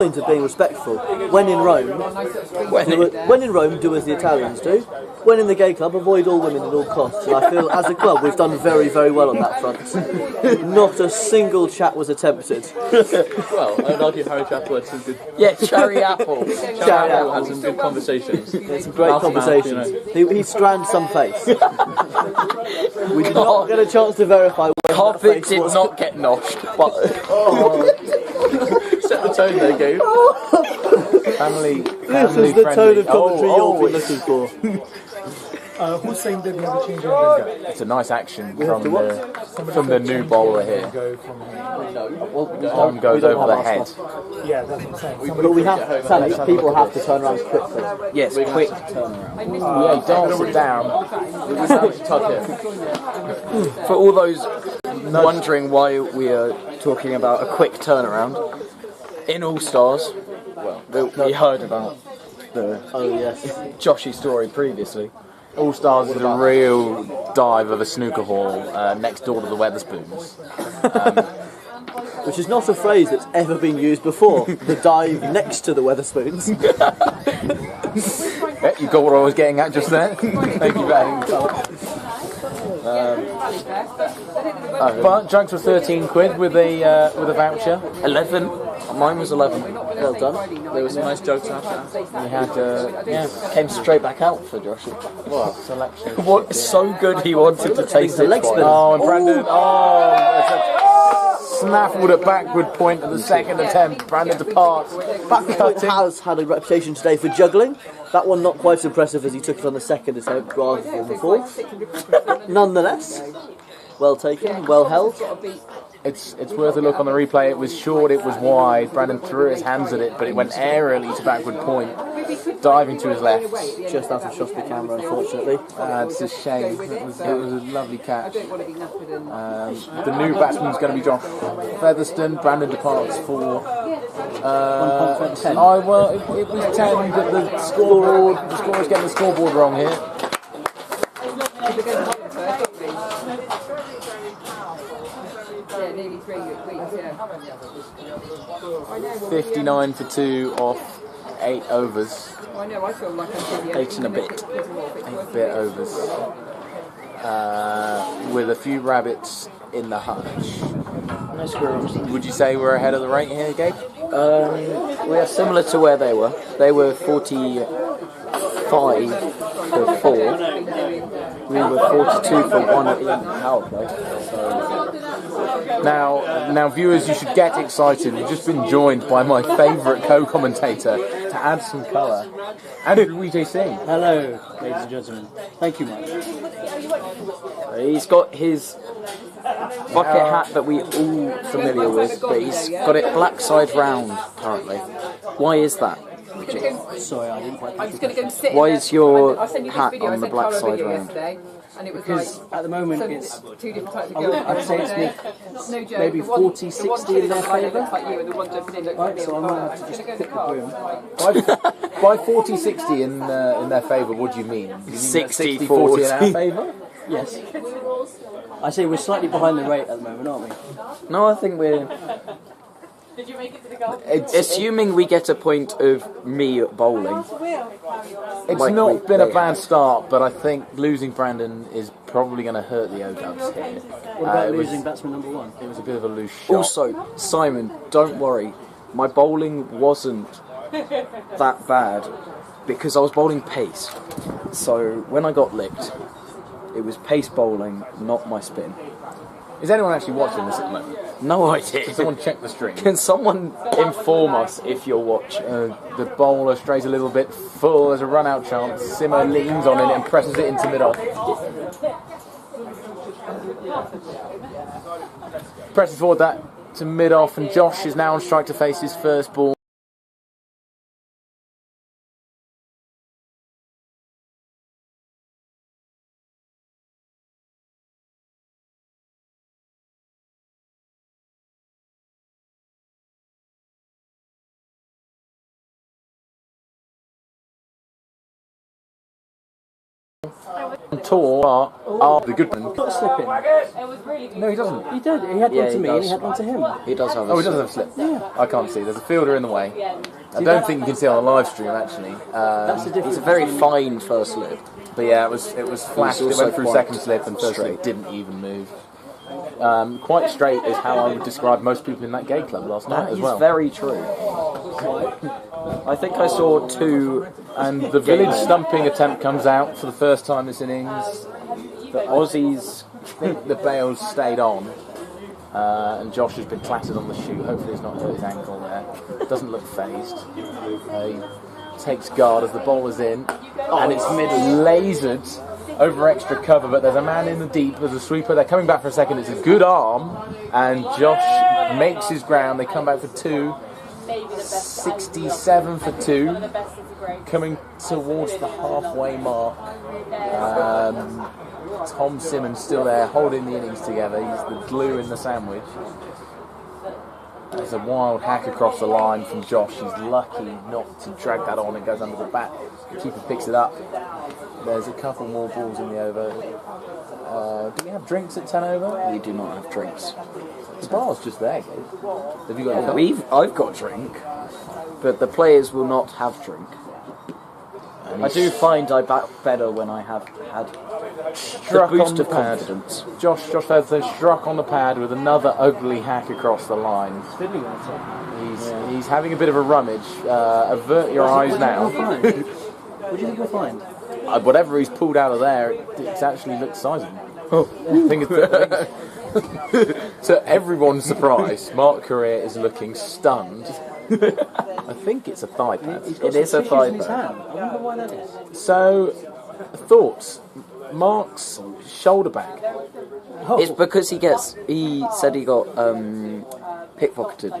F: of being respectful. When in Rome, do as the Italians do. When in the gay club, avoid all women at all costs. And I feel, as a club, we've done very, very well on that front. Not a single chat was attempted.
B: Well, I'd argue Harry Chapel had some good...
I: Yeah, Cherry Apple.
B: Cherry Apple had some good conversations.
F: Some great conversations. He strand some face. We did not get a chance to verify whether
I: Carpet did not get noshed, but...
B: Set the tone there, Gabe.
G: Family
F: This is the tone of commentary you'll be looking for.
J: Who's saying that we have to change our agenda?
G: It's a nice action from the new bowler here. Arm goes over the head.
J: Yeah, that's what I'm saying.
F: But we have, Sam, people have to turn around quickly.
I: Yes, quick turnaround.
G: Yeah, he danced it down.
I: For all those wondering why we are talking about a quick turnaround, in All Stars, we heard about the Joshy story previously.
G: All Stars is a real dive of a snooker hall next door to the Weatherspoons.
F: Which is not a phrase that's ever been used before. The dive next to the Weatherspoons.
G: Yeah, you got what I was getting at just there. Thank you very much. But drinks were 13 quid with a voucher.
I: 11. Mine was 11.
F: Well done.
B: There were some nice jokes after.
G: We had
I: Came straight back out for Joshy.
G: what selection?
I: What? So good he wanted to taste it.
F: leg spin.
G: Oh, and Brandon! Snaffled at backward point at the second attempt. Brandon departs.
F: Backward point has had a reputation today for juggling. That one not quite as impressive as he took it on the second attempt rather than the fourth. Nonetheless, well taken, well held.
G: It's worth a look on the replay. It was short, it was wide. Brandon threw his hands at it, but it went aerially to backward point, diving to his left.
F: Just out of Shosby camera, unfortunately.
G: It's a shame. It was a lovely catch. The new batsman's going to be Josh Featherstone. Brandon departs for.
F: 10.
G: Well, it was 10, but the scorer's getting the scoreboard wrong here.
D: Nearly 3 weeks, yeah.
G: 59 for 2 off 8 overs.
D: I know, I feel like I'm
I: 8 and a bit.
G: 8 bit overs. With a few rabbits in the hutch.
I: No squirrels.
G: Would you say we're ahead of the rate here, Gabe?
I: We are similar to where they were. They were 45 for 4. We were 42 for 1 at the power play.
G: Now, viewers, you should get excited. We've just been joined by my favourite co-commentator to add some colour. Andrew Weejay Singh.
J: Hello, ladies and gentlemen. Thank you, Mike.
I: He's got his bucket hat that we all familiar with, but he's got it black side round currently. Why is that?
J: Sorry, I didn't quite.
D: I'm just going to go and sit.
I: Why is your
D: I'll send you this
I: hat
D: video.
I: on
D: I
I: the
D: sent
I: black
D: Cara a
I: side
D: video
I: round?
D: yesterday, and it was
J: Because
D: like,
J: at the moment
D: so
J: it's
D: 2 different types of
J: I
D: girls.
J: would say it's
D: no joke.
J: maybe
D: the one,
J: 40,
D: the
J: 60
D: one
J: in their
D: looks like
J: favour.
D: you, and the one jumping in looks
J: Right,
D: like me.
J: so I might have to just pick the broom.
G: By 40-60 in their favour, what do you mean?
I: 60-40
G: in our favour?
J: Yes. I say we're slightly behind the rate at the moment, aren't we?
I: No, I think we're...
D: Did you make it to the goal?
I: Assuming we get a point of me bowling.
G: It's
I: Like
G: not been a
I: they
G: bad
I: have.
G: start, but I think losing Brandon is probably going to hurt the O-Dubs here.
J: What about losing batsman number 1?
G: It was a bit of a loose shot.
I: Also, Simon, don't worry. My bowling wasn't that bad because I was bowling pace. So when I got licked, it was pace bowling, not my spin.
G: Is anyone actually watching this at the moment?
I: No idea.
G: Can someone check the stream?
I: Can someone inform us if you're watching?
G: The bowler strays a little bit full. There's a run-out chance. Simo leans on it and presses it into mid-off. Presses forward that to mid-off, and Josh is now on strike to face his first ball. tour are the good ones.
J: Got a slip in.
G: No, he doesn't.
J: He did. He had
I: Yeah,
J: one to
I: he
J: me
I: does.
J: and he had one to him.
I: He does have a
G: Oh, he doesn't have a slip.
J: Yeah.
G: I can't see. There's a fielder in the way. I don't think you can see on the live stream actually.
J: That's the difference.
I: It's a very fine first slip.
G: But yeah, it was flashed. It
I: also
G: went through
I: quite
G: second slip and first slip
I: straight.
G: didn't even move. Quite straight is how I would describe most people in that gay club last night
I: That
G: as
I: is
G: well.
I: very true. I think I saw 2.
G: And the village stumping attempt comes out for the first time this innings. The Aussies think the Bales stayed on. And Josh has been clattered on the shoe. Hopefully he's not hurt his ankle there. Doesn't look phased. He takes guard as the bowler's in. And it's mid-lasered over extra cover, but there's a man in the deep. There's a sweeper. They're coming back for a second. It's a good arm. And Josh makes his ground. They come back for 2. 67 for 2. Coming towards the halfway mark. Tom Simmons still there, holding the innings together. He's the glue in the sandwich. There's a wild hack across the line from Josh. He's lucky not to drag that on. It goes under the bat. The keeper picks it up. There's a couple more balls in the over. Do we have drinks at 10 over?
I: We do not have drinks.
G: The bar's just there, Gabe. Have you got a cup?
I: I've got drink, but the players will not have drink. I do find I bat better when I have had
G: Struck
I: the boost
G: on the
I: of
G: pad.
I: confidence.
G: Josh Featherstone struck on the pad with another ugly hack across the line. He's having a bit of a rummage. Avert your eyes now.
J: What do you think you'll find?
G: Whatever he's pulled out of there, it actually looks sizable. I think it's. To everyone's surprise, Mark Correa is looking stunned. I think it's a thigh pad.
I: It is a thigh
J: in his
I: pad.
J: hand. I wonder why that is.
G: So, thoughts? Mark's shoulder bag.
I: It's because he said he got pickpocketed,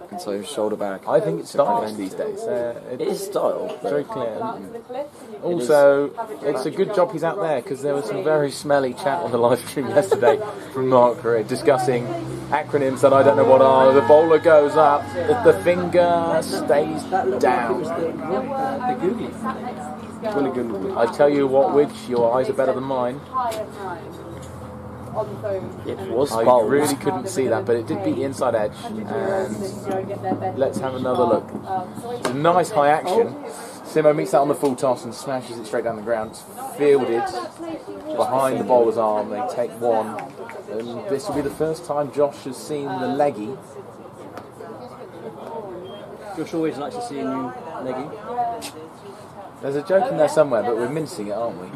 I: and so shoulder bag.
G: I think it's stylish these days.
I: It is style.
G: Very clear. Also, it's a good job he's out there because there was some very smelly chat on the live stream yesterday from Mark Correa discussing acronyms that I don't know what are. The bowler goes up, the finger stays down.
J: The googly.
G: I tell you what, Widge, your eyes are better than mine.
I: It was
G: I
I: bold.
G: really couldn't see that, but it did beat the inside edge. And let's have another look. It's a nice high action. Simo meets that on the full toss and smashes it straight down the ground. It's fielded behind the bowler's arm. They take 1. And this will be the first time Josh has seen the leggy.
J: Josh always likes to see a new leggy.
G: There's a joke in there somewhere, but we're mincing it, aren't we?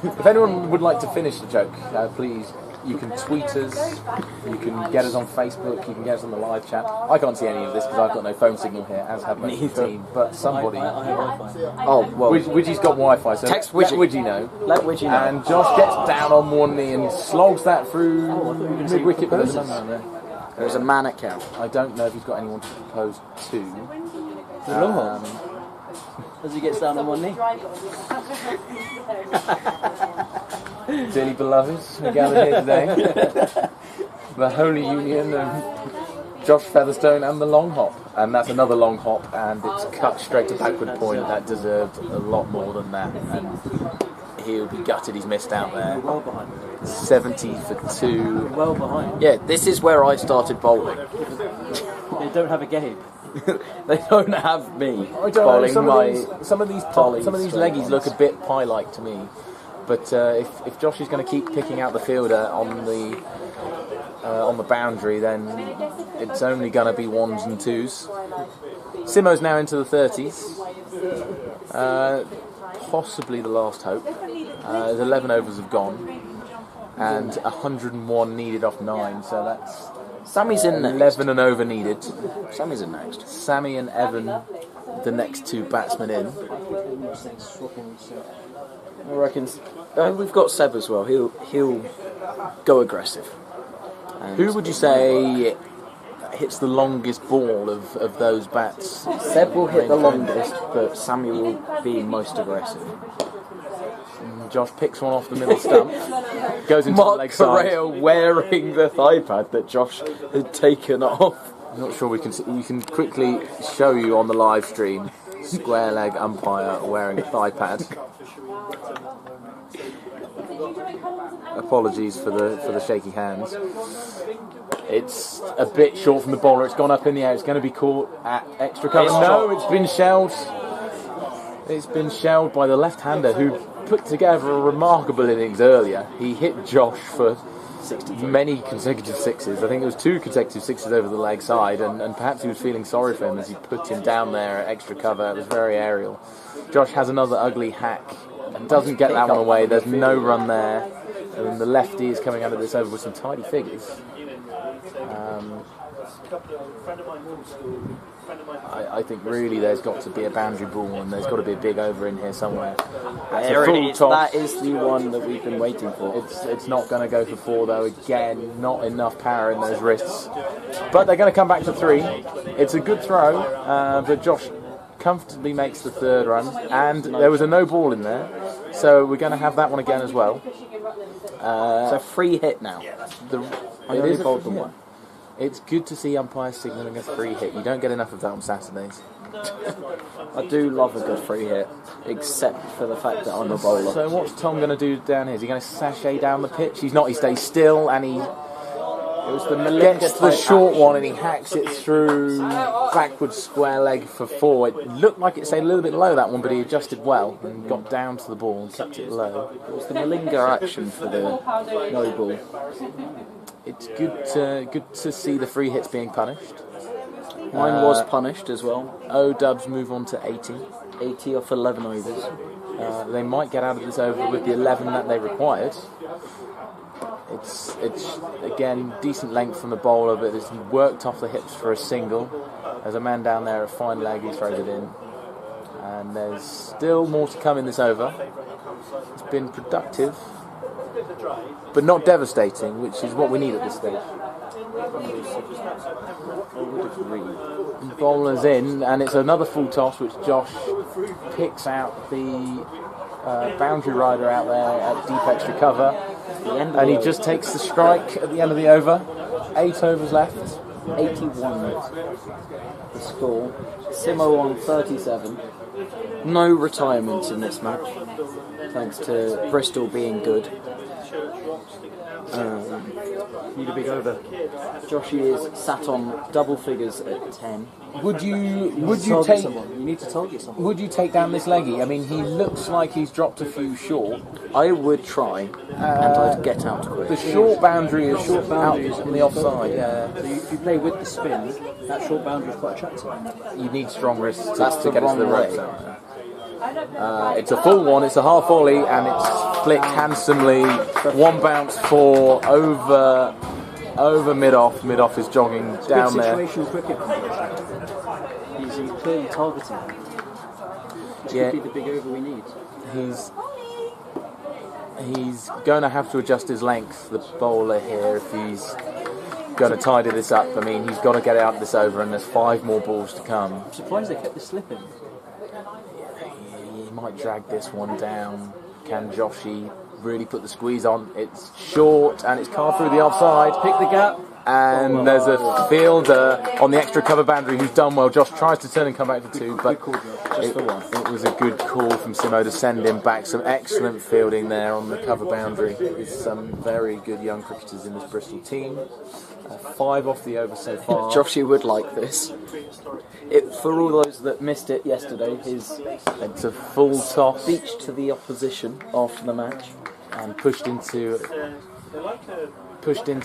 G: If anyone would like to finish the joke, please, you can tweet us, you can get us on Facebook, you can get us on the live chat. I can't see any of this because I've got no phone signal here, as have most of the team, but somebody...
J: I have Wi-Fi.
I: Oh, well.
G: Widgie's got Wi-Fi, so
I: Text
G: let
I: Widgie.
G: Widgie know.
I: Let Widgie know.
G: And Josh gets down on one knee and slogs that through mid-wicket, but there's a man there.
I: There's a man at count.
G: I don't know if he's got anyone to propose to.
J: As he gets down on one knee.
G: Dearly beloveds, we gathered here today. The holy union of Josh Featherstone and the long hop. And that's another long hop, and it's cut straight to backward point. That deserved a lot more than that. And he'll be gutted he's missed out there.
J: Well behind.
G: 70 for 2.
J: Well behind.
I: Yeah, this is where I started bowling.
J: They don't have a Gabe.
I: They don't have me
G: I don't know,
I: bowling
G: some
I: my
G: of these
I: dolly
G: leggies
I: straight
G: look a bit pie-like to me. But if Josh is going to keep picking out the fielder on the boundary, then it's only going to be 1s and 2s. Simo's now into the 30s. Possibly the last hope. 11 overs have gone. And 101 needed off 9, so that's...
I: Sammy's in next.
G: 11 and over needed.
I: Sammy's in next.
G: Sammy and Evan, the next 2 batsmen in.
I: I reckon we've got Seb as well. He'll go aggressive. And
G: Who would you say hits the longest ball of those bats?
I: Seb will hit the longest, but Sammy will be most aggressive.
G: Josh picks one off the middle stump, goes into the
I: Mark
G: leg side.
I: Correa wearing the thigh pad that Josh had taken off.
G: I'm not sure we can see. You can quickly show you on the live stream. Square leg umpire wearing a thigh pad. apologies for the shaky hands. It's a bit short from the bowler. It's gone up in the air. It's going to be caught at extra cover. No, it's been shelled. It's been shelled by the left-hander who put together a remarkable innings earlier. He hit Josh for many consecutive sixes. I think it was 2 consecutive sixes over the leg side, and perhaps he was feeling sorry for him as he put him down there at extra cover. It was very aerial. Josh has another ugly hack and doesn't get that one away. There's no run there. And the lefty is coming out of this over with some tidy figures. I think really there's got to be a boundary ball and there's got to be a big over in here somewhere.
I: There it is. That is the one that we've been waiting for.
G: It's not going to go for 4 though. Again, not enough power in those wrists. But they're going to come back to 3. It's a good throw, but Josh comfortably makes the 3rd run, and there was a no ball in there, so we're going to have that one again as well.
I: It's a free hit now.
G: It is a golden one. It's good to see umpires signalling a free hit. You don't get enough of that on Saturdays.
I: I do love a good free hit, except for the fact that I'm a bowler.
G: So what's Tom going to do down here? Is he going to sashay down the pitch? He's not. He stays still and he gets the short one and he hacks it through backwards square leg for 4. It looked like it stayed a little bit low, that one, but he adjusted well and got down to the ball and kept it low.
I: It was the Malinga action for the no ball.
G: It's good to see the free hits being punished.
I: Mine was punished as well.
G: O-dubs move on to 80.
I: 80 off 11 overs.
G: They might get out of this over with the 11 that they required. It's again decent length from the bowler, but it's worked off the hips for a single. There's a man down there at fine leg who throws it in, and there's still more to come in this over. It's been productive, but not devastating, which is what we need at this stage. The bowler's in, and it's another full toss, which Josh picks out the boundary rider out there at deep extra cover, and he just takes the strike at the end of the over. 8 overs left.
I: 81 the score. Simo on 37. No retirement in this match, thanks to Bristol being good.
E: Need a big over.
I: Joshy is sat on double figures at 10.
G: Would you
J: take someone? You need to target someone.
G: Would you take down this leggy? I mean, he looks like he's dropped a few short.
I: I would try, and I'd get out quick.
G: The short boundary is out in the offside. Yeah.
J: So if you play with the spin, that short boundary is quite attractive.
G: You need strong wrists to
I: That's
G: get it to the
I: way.
G: ropes. It's a full one, it's a half volley, and it's flicked handsomely. One bounce for over mid-off. Mid-off is jogging down there.
J: Situation cricket. He's clearly targeting. Which could be the big over we need.
G: He's going to have to adjust his length, the bowler here, if he's going to tidy this up. I mean, he's got to get out this over, and there's 5 more balls to come.
J: I'm surprised they kept this slipping.
G: He might drag this one down. Can Joshy really put the squeeze on? It's short and it's carved through the offside.
J: Pick the gap.
G: And there's a fielder on the extra cover boundary who's done well. Josh tries to turn and come back for 2, but it was a good call from Simo to send him back. Some excellent fielding there on the cover boundary. There's some very good young cricketers in this Bristol team. 5 off the over so far.
I: Joshy would like this. For all those that missed it yesterday,
G: it's a full toss.
I: Speech to the opposition after the match.
G: And pushed into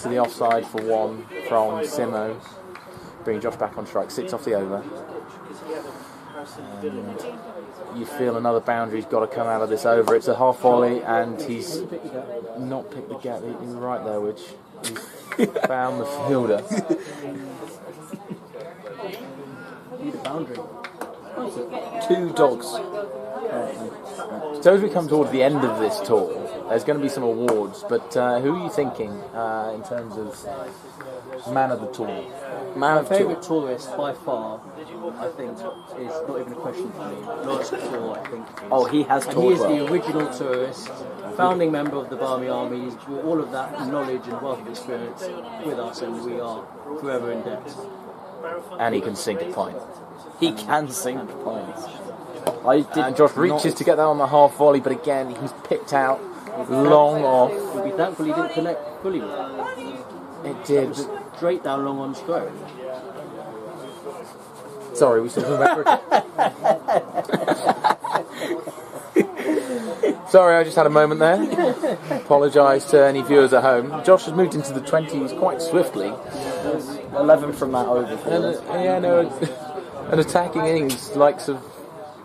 G: the offside for 1 from Simo. Bringing Josh back on strike. 6 off the over. And you feel another boundary's got to come out of this over. It's a half volley, and he's not picked the gap. He was right there, which he's found the fielder.
J: Need a boundary.
I: 2 dogs.
G: So as we come towards the end of this tour, there's going to be some awards, but who are you thinking in terms of man of the tour?
J: My favourite tourist by far, I think, is not even a question for me. Lawrence Tour, I think.
I: Oh, he has toured.
J: He is the original tourist, founding member of the Barmy Army. He's brought all of that knowledge and wealth of experience with us, and we are forever in debt.
G: And he can sink a pint.
I: He can sink pints.
G: And Josh reaches to get that on the half volley, but again he's picked out long off.
J: We'll be thankful he didn't connect fully with that.
G: It did.
J: Straight down long on stroke.
G: Sorry, we still talking about cricket. Sorry, I just had a moment there. Apologise to any viewers at home. Josh has moved into the 20s quite swiftly.
I: 11 from that over.
G: An attacking innings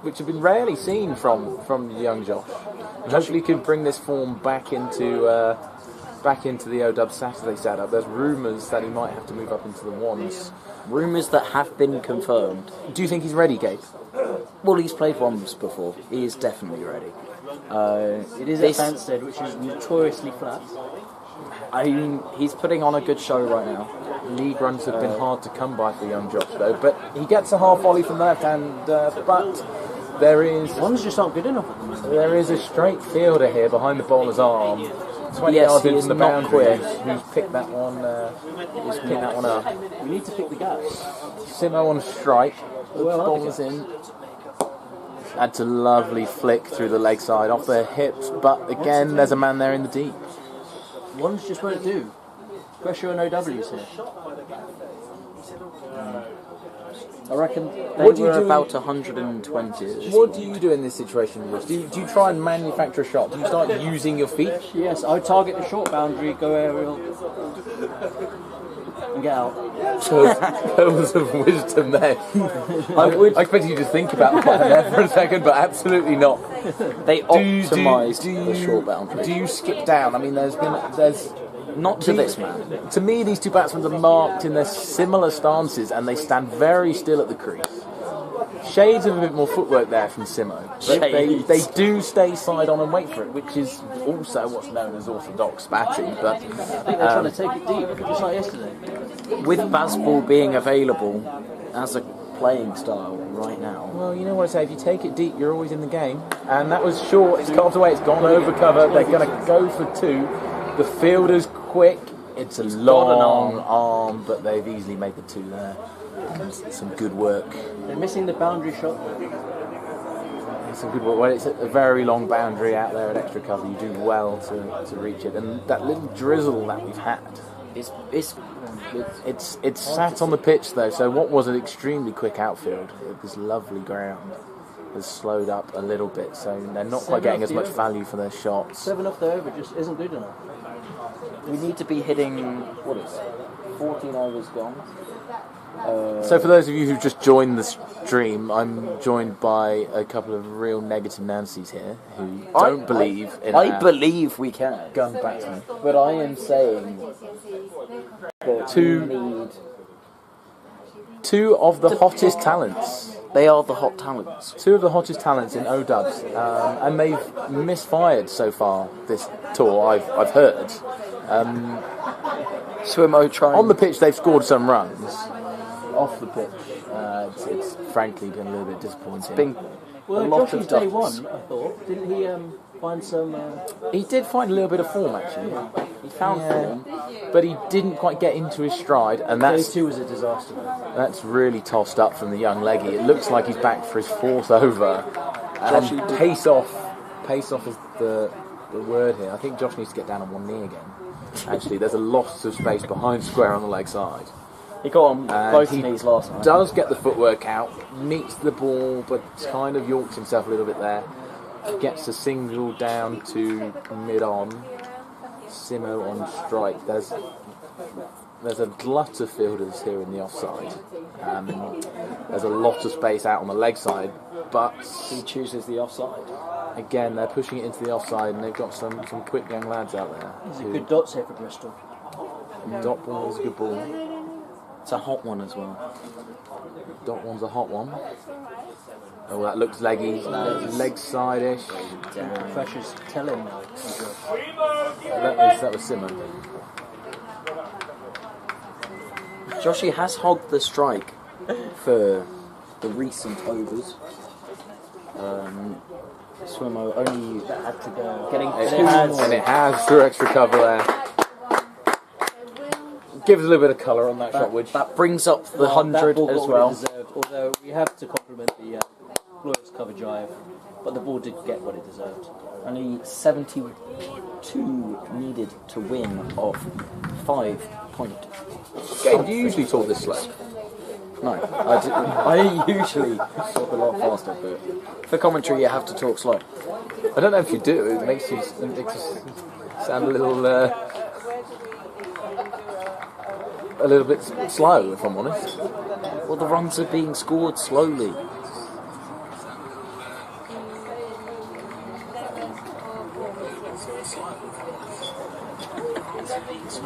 G: which have been rarely seen from young Josh. And hopefully, he can bring this form back into the OW Saturday setup. There's rumours that he might have to move up into the ones.
I: Rumours that have been confirmed.
G: Do you think he's ready, Gabe?
I: Well, he's played ones before. He is definitely ready.
J: It is at Stansted, which is notoriously flat.
I: I mean, he's putting on a good show right now.
G: League runs have been hard to come by for young Josh, though. But he gets a half volley from the left hand, but there is...
J: Ones just aren't good enough at the moment.
G: There is a straight fielder here behind the bowler's arm. 20 yards in from the boundary. Who's picked that one? Who's picked that one up?
J: We need to pick the gaps.
G: Simo on strike.
J: Well,
G: ball's in. That's a lovely flick through the leg side off the hips, but again, there's a man there in the deep.
J: Ones just won't do. Pressure on OWs here.
I: I reckon they were about 120.
G: What do you do in this situation, Rich? Do you try and manufacture a shot? Do you start using your feet?
J: Yes, I target the short boundary, go aerial, and get out.
G: Pearls of wisdom there. I expected you to think about that there for a second, but absolutely not.
I: They optimised the short boundary.
G: Do you skip down? I mean, there's
I: not to this man.
G: To me, these two batsmen are marked in their similar stances, and they stand very still at the crease. Shades of a bit more footwork there from Simo. But they do stay side on and wait for it, which is also what's known as orthodox batting. But
J: I think they're trying to take it deep, just like yesterday.
I: With Bazball being available as a playing style right now.
G: Well, you know what I say, if you take it deep, you're always in the game. And that was short, it's carved away, it's gone over cover, they're going to go for two. The fielder's quick, it's a long arm, but they've easily made the two there. Some good work.
J: They're missing the boundary shot.
G: It's some good work. Well, it's a very long boundary out there at extra cover. You do well to reach it. And that little drizzle that we've had, it's sat on the pitch though. So what was an extremely quick outfield, this lovely ground, has slowed up a little bit. So they're not quite getting as much value for their shots.
J: 7 off the over just isn't good enough.
I: We need to be hitting 14 overs gone.
G: So for those of you who just joined the stream, I'm joined by a couple of real negative Nancy's here who don't believe in
I: I believe we can.
G: Gun batsmen.
I: But I am saying that
G: two of the hottest talents.
I: They are the hot talents.
G: Two of the hottest talents in ODubs, and they've misfired so far this tour. I've heard.
I: Swimo trying
G: on the pitch. They've scored some runs. Off the pitch, it's frankly been a little bit disappointing.
J: Josh's day one, I thought. Didn't he find some...
G: He did find a little bit of form, actually. He found form, but he didn't quite get into his stride, and
J: Day two was a disaster.
G: That's really tossed up from the young leggy. It looks like he's back for his 4th over. And pace off is the word here. I think Josh needs to get down on one knee again. Actually, there's a loss of space behind square on the leg side.
I: He got on both knees last night.
G: Does get the footwork out, meets the ball, but kind of yorks himself a little bit there. Gets a single down to mid-on. Simo on strike. There's a glut of fielders here in the offside. There's a lot of space out on the leg side, but
I: he chooses the offside.
G: Again, they're pushing it into the offside, and they've got some quick young lads out there.
J: There's a good dots here for Bristol.
G: Dot ball is a good ball.
I: It's a hot one as well.
G: Dot one's a hot one. Oh, that looks leggy. Leg side-ish.
J: Pressure's telling now.
G: That was Simo.
I: Joshy has hogged the strike for the recent overs. Swimo only had to go getting
G: and it has through extra cover there. Gives a little bit of colour on that shot, which
I: that brings up the 100 as well.
J: Although we have to compliment the glorious cover drive but the ball did get what it deserved.
I: Only 72 needed to win off 5 point.
G: Gabe, do you usually talk this slow?
I: No, I usually talk a lot faster, but for commentary you have to talk slow.
G: I don't know if you do. It makes you sound a little bit slow, if I'm honest.
I: Well, the runs are being scored slowly.
J: It's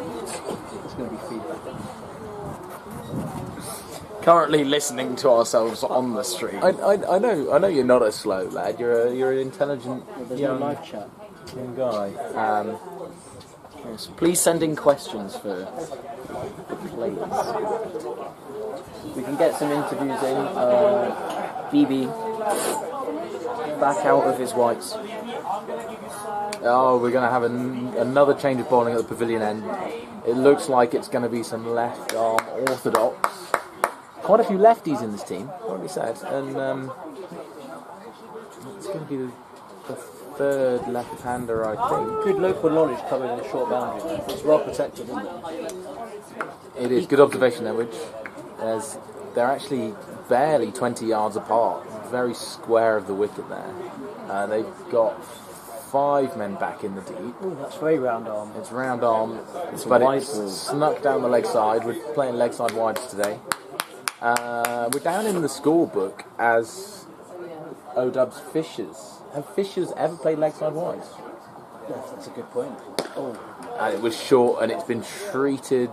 J: going to be feedback.
I: Currently listening to ourselves on the stream.
G: I know you're not a slow lad. You're an intelligent
J: There's no
G: young
J: live chat.
G: guy.
I: Yes, please send in questions for the players. We can get some interviews in. BB back out of his whites.
G: Oh, we're going to have another change of bowling at the pavilion end. It looks like it's going to be some left arm orthodox. Quite a few lefties in this team, what we said, and it's going to be the third left-hander, I think.
J: Good local knowledge covering the short boundary. It's well protected, isn't it?
G: It is. Good observation there, Widge. As they're actually barely 20 yards apart, very square of the wicket there. They've got 5 men back in the deep.
J: Oh, that's very round arm.
G: It's round arm,
I: It's
G: but
I: wide
G: it's
I: ball.
G: snuck down the leg side. We're playing leg side wides today. We're down in the scorebook as O'Dubs Fishers. Have Fishers ever played leg side wides?
J: Yes, that's a good point. Oh,
G: And it was short, and it's been treated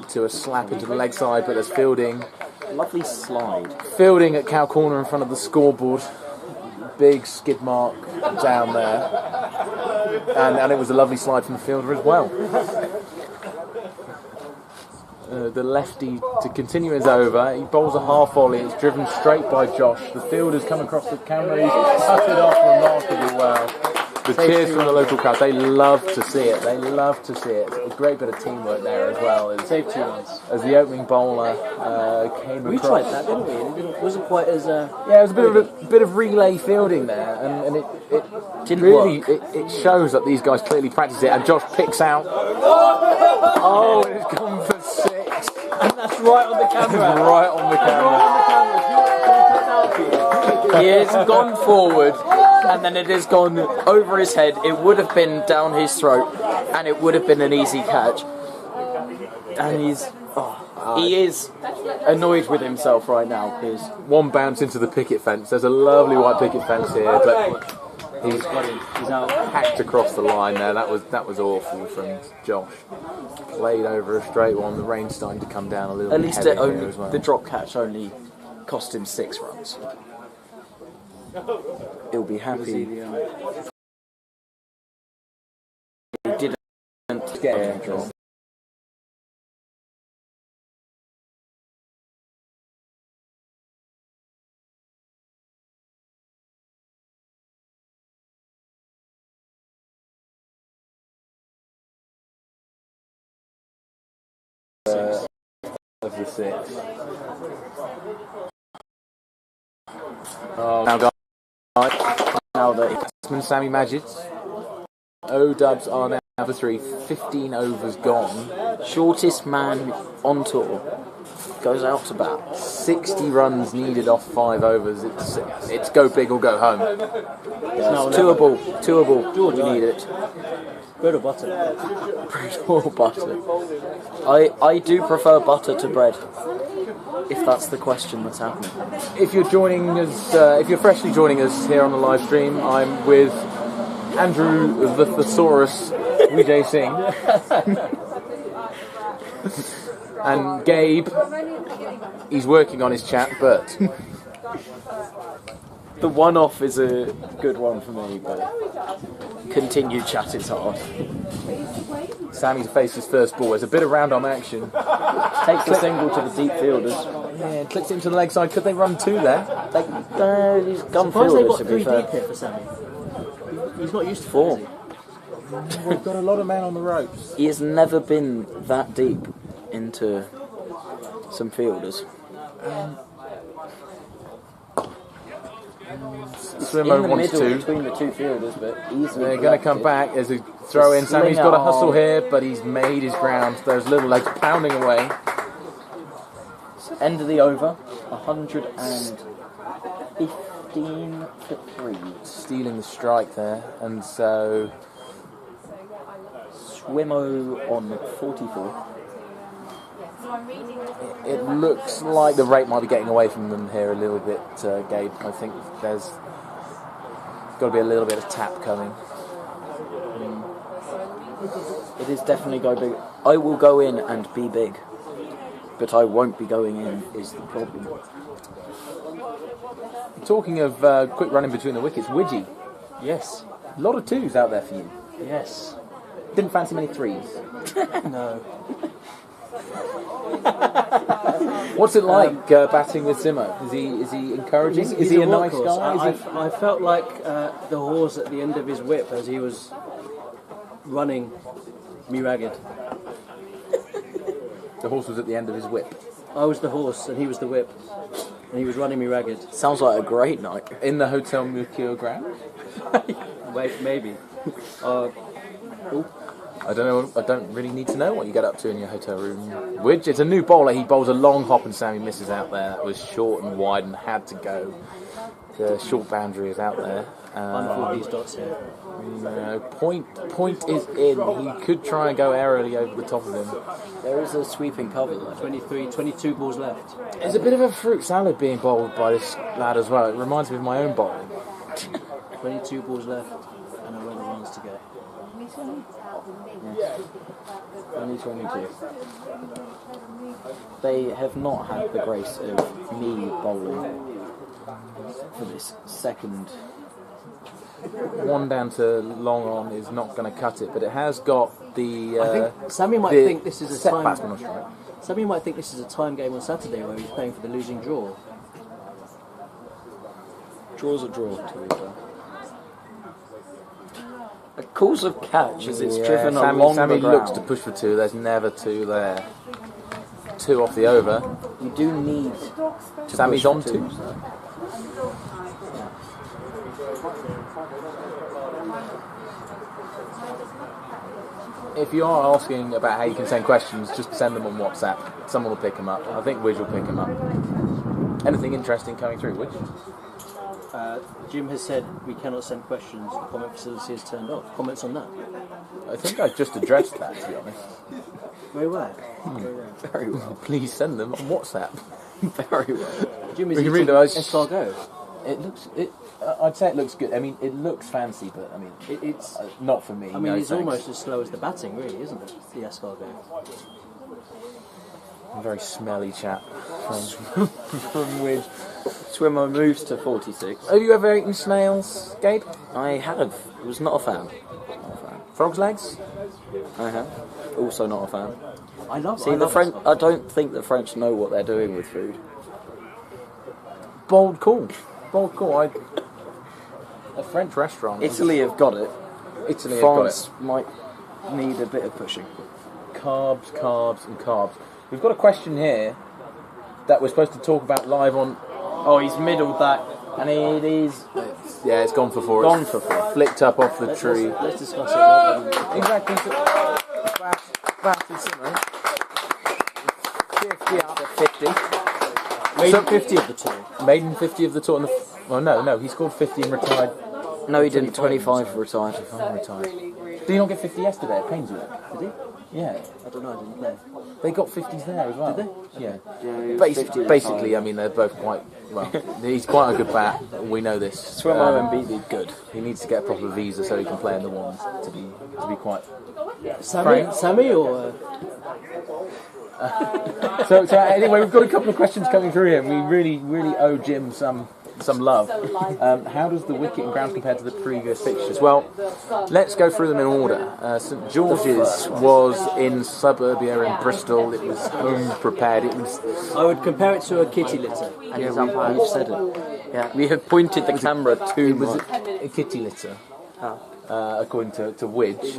G: to a slap into the leg side, but there's fielding.
I: Lovely slide.
G: Fielding at cow corner in front of the scoreboard. Big skid mark down there. And it was a lovely slide from the fielder as well. The lefty to continue his over. He bowls a half volley. It's driven straight by Josh. The fielder's come across the camera. He's cut it off remarkably well. The cheers from the local crowd. They love to see it. They love to see it. It's a great bit of teamwork there as well.
J: saved 2 runs.
G: As the opening bowler came
J: We
G: across.
J: tried that, didn't we? It wasn't quite as...
G: Yeah, it was a bit of relay fielding there, and it
I: Didn't
G: really
I: work.
G: it shows that these guys clearly practice it. And Josh picks out. Oh, it's gone for 6.
J: And that's right on the camera.
G: Right on the camera.
I: He has gone forward, and then it has gone over his head. It would have been down his throat, and it would have been an easy catch. And he is annoyed with himself right now because
G: One bounce into the picket fence. There's a lovely white picket fence here, but he's hacked across the line there. That was awful from Josh. Played over a straight one. The rain's starting to come down a little
I: at
G: bit
I: least
G: heavy
I: it only
G: here as well.
I: the drop catch only cost him 6 runs. He'll be happy. He didn't get a drop.
G: Of the 6. Oh, now that batsman Sammy Majids. O-Dubs are now for 3. 15 overs gone.
I: Shortest man on tour goes out to bat.
G: 60 runs needed off 5 overs. It's go big or go home.
I: Yes, two a ball.
J: George,
I: We need it.
J: bread or butter.
I: Bread or butter. I do prefer butter to bread. If that's the question that's happening.
G: If you're joining us, if you're freshly joining us here on the live stream, I'm with Andrew the Thesaurus Vijay Singh and Gabe. He's working on his chat, but
I: The one-off is a good one for me, but continued chat is hard.
G: Sammy to face his first ball. There's a bit of round-arm action.
I: Takes the single to the deep fielders.
G: Yeah, clicks it into the leg side. Could they run 2 there?
I: These gun
J: Suppose they've
I: fielders,
J: got
I: to
J: 3
I: be fair.
J: deep here for Sammy. He's not used to
I: 4.
G: We've got a lot of men on the ropes.
I: He has never been that deep into some fielders. in
G: Swimmer
I: the
G: wants
I: middle
G: to.
I: between the two fielders, but easily.
G: They're going to come back as a throw in. Sammy's got to hustle here, but he's made his ground. Those little legs pounding away.
I: End of the over, 115 for 3.
G: Stealing the strike there, and so
I: Swimmo on 44.
G: it looks like the rate might be getting away from them here a little bit, Gabe. I think there's got to be a little bit of tap coming.
I: It is definitely go big. I will go in and be big, but I won't be going in is the problem.
G: Talking of quick running between the wickets, Widgie,
J: Yes.
G: a lot of twos out there for you.
J: Yes.
G: Didn't fancy many threes.
J: No.
G: What's it like batting with Zimmer? Is he encouraging?
J: He's
G: Is he a nice
J: workhorse.
G: guy? Is he...
J: I felt like the horse at the end of his whip as he was running me ragged.
G: The horse was at the end of his whip.
J: I was the horse and he was the whip, and he was running me ragged.
I: Sounds like a great night.
G: In the Hotel Mercure ground?
J: Wait, maybe.
G: I don't know. I don't really need to know what you get up to in your hotel room. Which it's a new bowler. He bowls a long hop and Sammy misses out there. That was short and wide and had to go. The short boundary is out there.
J: Unfold these dots here.
G: No, point is in. He could try and go aerially over the top of him.
I: There is a sweeping cover there.
J: 22 balls left.
G: There's a bit of a fruit salad being bowled by this lad as well. It reminds me of my own bowling.
J: 22 balls left and a lot of runs to go.
I: 2022. They have not had the grace of me bowling for this second.
G: One down to long on is not going to cut it, but it has got the.
J: I think Sammy might
G: the
J: think this is a
G: set
J: time.
G: batsman on strike.
J: Sammy might think this is a time game on Saturday where he's playing for the losing draw.
I: Draws a draw to each other. A course of catch as it's driven along
G: Sammy
I: the ground.
G: looks to push for two. There's never two there. Two off the over.
I: You do need.
G: Sammy's on two. If you are asking about how you can send questions, just send them on WhatsApp. Someone will pick them up. I think Widge will pick them up. Anything interesting coming through, Widge?
J: Jim has said we cannot send questions. The comment facility is turned off. Comments on that?
G: I think I just addressed that, to be honest.
J: Very well.
I: Very well.
G: Please send them on WhatsApp.
I: Very well.
J: Jim
G: We
J: is
G: can read
J: eating
G: those.
J: escargot.
G: It looks. I'd say it looks good. I mean, it looks fancy, but I mean, it's not for me.
J: I mean,
G: no,
J: it's
G: thanks.
J: almost as slow as the batting, really, isn't it? The escargot.
G: A very smelly chap from Widge.
I: Swimmer moves to 46.
G: Have you ever eaten snails, Gabe?
I: I have. Was not a fan.
G: Frog's legs?
I: I have. Also not a fan.
J: I love.
I: See, the French. I don't think the French know what they're doing with food.
G: Bold call. Bold call. A French restaurant.
I: Italy have got it.
G: Italy
I: France
G: have
I: might need a bit of pushing.
G: got it. Carbs, carbs, and carbs. We've got a question here that we're supposed to talk about live on.
I: Oh, he's middled that, and it is
G: Yeah, it's gone for four.
I: gone for 4.
G: Flicked up off the tree.
J: Let's discuss it. Rather than-
G: Exactly. Batted Simon. 50 up. 50.
J: Maiden 50 of the two.
G: Maiden 50 of the tour. No, he scored 50 and retired.
I: No, he didn't. 25 retired.
G: Retired. Did he not get 50 yesterday at Painswick?
J: Did he?
G: Yeah.
J: I don't know. I didn't play.
G: They got 50s there as well.
J: Did
G: they? Yeah.
I: Yeah,
G: Basically, I mean, they're both quite well. He's quite a good bat. We know this.
I: Swimmer and BB good.
G: He needs to get a proper visa so he can play in the ones to be quite.
J: Sammy or
G: So anyway, we've got a couple of questions coming through here. We really owe Jim some love. How does the wicket and ground compare to the previous fixtures? Well, let's go through them in order. St George's was in suburbia in Bristol. It was home prepared. It was.
J: I would compare it to a kitty litter.
I: And we've said it. Yeah, we have pointed the camera to.
G: It was a kitty litter. according to Widge.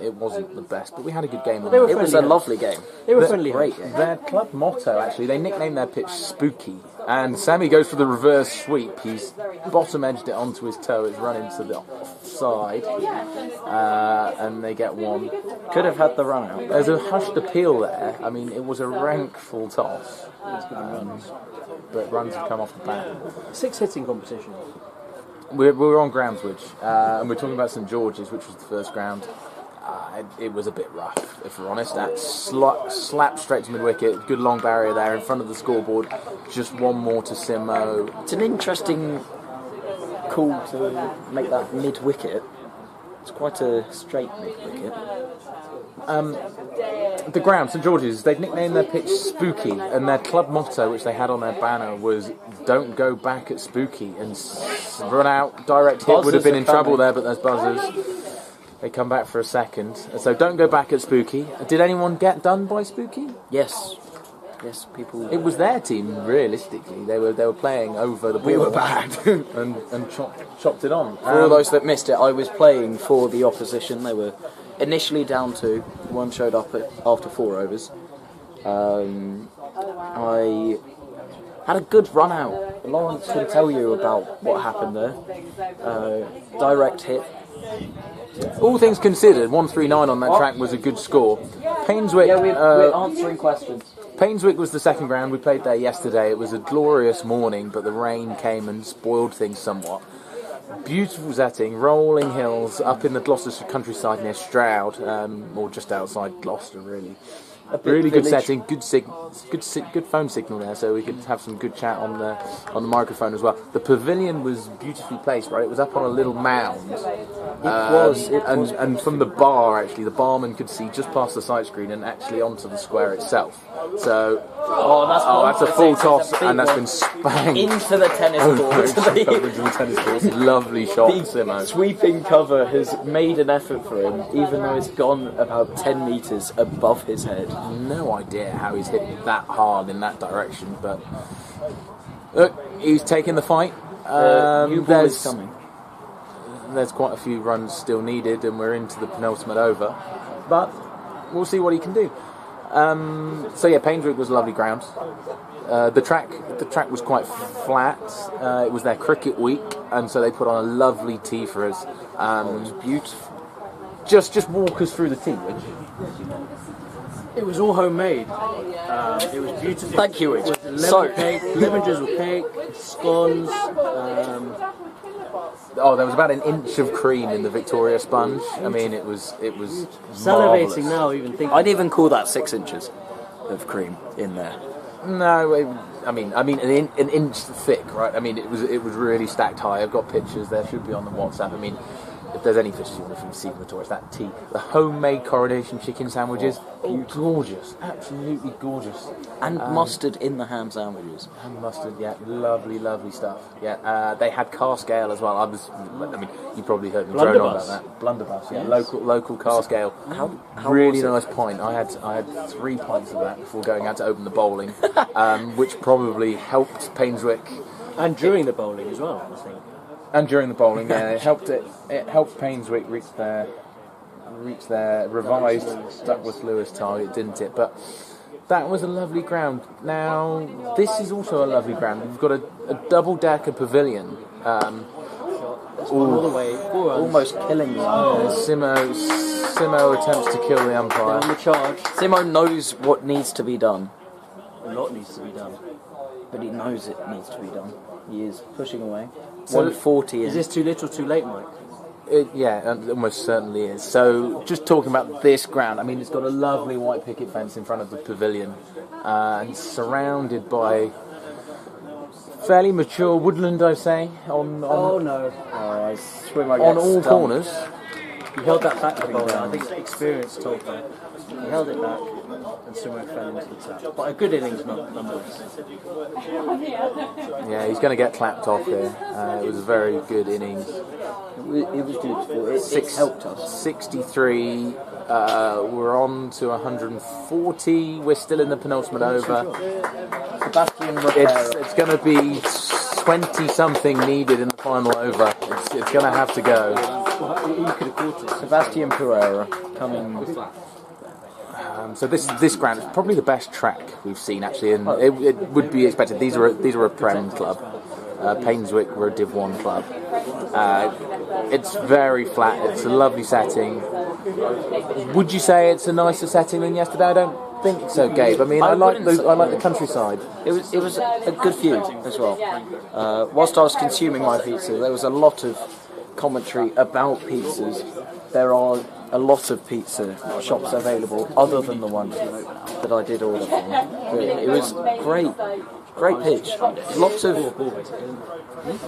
G: It wasn't the best, but we had a good game.
J: They were
I: It was a lovely game.
J: They were friendly.
I: Great game.
G: Their club motto, actually, they nicknamed their pitch Spooky. And Sammy goes for the reverse sweep. He's bottom edged it onto his toe. It's run into the offside, and they get one.
I: Could have had the run out.
G: There's a hushed appeal there. I mean, it was a rank full toss. But runs have come off the bat.
J: 6 hitting competition.
G: We're on Groundswich, and we're talking about St George's, which was the first ground. It was a bit rough, if we're honest. That slap straight to mid-wicket, good long barrier there in front of the scoreboard. Just one more to Simo.
I: It's an interesting call to make that mid-wicket. It's quite a straight mid-wicket.
G: The ground, St George's, they'd nicknamed their pitch Spooky, and their club motto, which they had on their banner, was "Don't go back at Spooky." And run out, direct hit would have been in trouble there, but there's buzzers. They come back for a second. So don't go back at Spooky. Did anyone get done by Spooky?
I: Yes, people.
G: It was their team, realistically. They were playing over the ball.
I: We were bad.
G: and chopped it on.
I: For all those that missed it, I was playing for the opposition. They were initially down 2. One showed up after 4 overs. I had a good run out. Lawrence can tell you about what happened there. Direct hit.
G: All things considered, 139 on that track was a good score. Painswick.
I: We're answering questions.
G: Painswick was the second ground. We played there yesterday. It was a glorious morning, but the rain came and spoiled things somewhat. Beautiful setting, rolling hills up in the Gloucestershire countryside near Stroud, or just outside Gloucester, really. Really good setting, good phone signal there, so we could have some good chat on the microphone as well. The pavilion was beautifully placed, right? It was up on a little mound. And from the bar, actually, the barman could see just past the sight screen and actually onto the square itself. So, that's a full toss, and that's been spanked
I: into the tennis court.
G: Into the tennis court. Lovely shot, Simo.
I: Sweeping cover has made an effort for him, even though it's gone about 10 metres above his head.
G: No idea how he's hit that hard in that direction, but look, he's taking the fight.
I: There's coming.
G: There's quite a few runs still needed, and we're into the penultimate over, but we'll see what he can do. Painswick was a lovely ground. The track was quite flat. It was their cricket week, and so they put on a lovely tee for us.
I: It was beautiful.
G: Just walk us through the tee, Widge.
J: It was all homemade. It was beautiful.
I: Thank you, Widge.
J: Lemon drizzle cake, scones.
G: There was about an inch of cream in the Victoria sponge. I mean, it was
J: Salivating
G: marvellous.
J: now, even thinking.
I: I'd even call that 6 inches of cream in there.
G: No, I mean an inch thick, right? I mean, it was really stacked high. I've got pictures there, should be on the WhatsApp. I mean, if there's any pictures you want to see from the tour, it's that tea. The homemade coronation chicken sandwiches, gorgeous, absolutely gorgeous.
I: And mustard in the ham sandwiches.
G: And mustard, yeah, lovely stuff. Yeah, they had cask ale as well. You probably heard me drone on about that. Blunderbuss, yeah, yes. local cask ale.
I: How
G: really nice pint. I had 3 pints of that before going out to open the bowling, which probably helped Painswick.
J: And during the bowling as well, I think.
G: And during the bowling, yeah, it helped Painswick reach their revised Douglas Lewis target, didn't it? But that was a lovely ground. Now, this is also a lovely ground. We've got a double-decker pavilion.
J: All the way,
I: almost killing the umpire.
G: Simo attempts to kill the umpire.
J: On the charge.
I: Simo knows what needs to be done.
J: A lot needs to be done.
I: But he knows it needs to be done. He is pushing away. 140
J: Is this too little, too late, Mike?
G: It almost certainly is. So, just talking about this ground, I mean, it's got a lovely white picket fence in front of the pavilion, and surrounded by fairly mature woodland, I say. On all corners.
J: He held that back the bowler. I think experience told that. He held it back, and Simo fell into the tap. But a good innings, nonetheless.
G: Yeah, he's going to get clapped off here. It was a very good innings.
I: It was beautiful. It helped us.
G: 63. We're on to 140. We're still in the penultimate over.
I: Sebastian
G: It's going to be 20-something needed in the final over. It's going to have to go.
J: Well, you could have caught it.
I: Sebastian Pereira coming.
G: So this ground is probably the best track we've seen actually, and it would be expected. These are a Prem club. Painswick were a Div 1 club. It's very flat. It's a lovely setting. Would you say it's a nicer setting than yesterday? I don't think so, Gabe. I mean, I like the countryside.
I: It was a good view as well. Whilst I was consuming my pizza, there was a lot of commentary about pizzas. There are a lot of pizza shops available other than the ones that I did order from. But it was great pitch.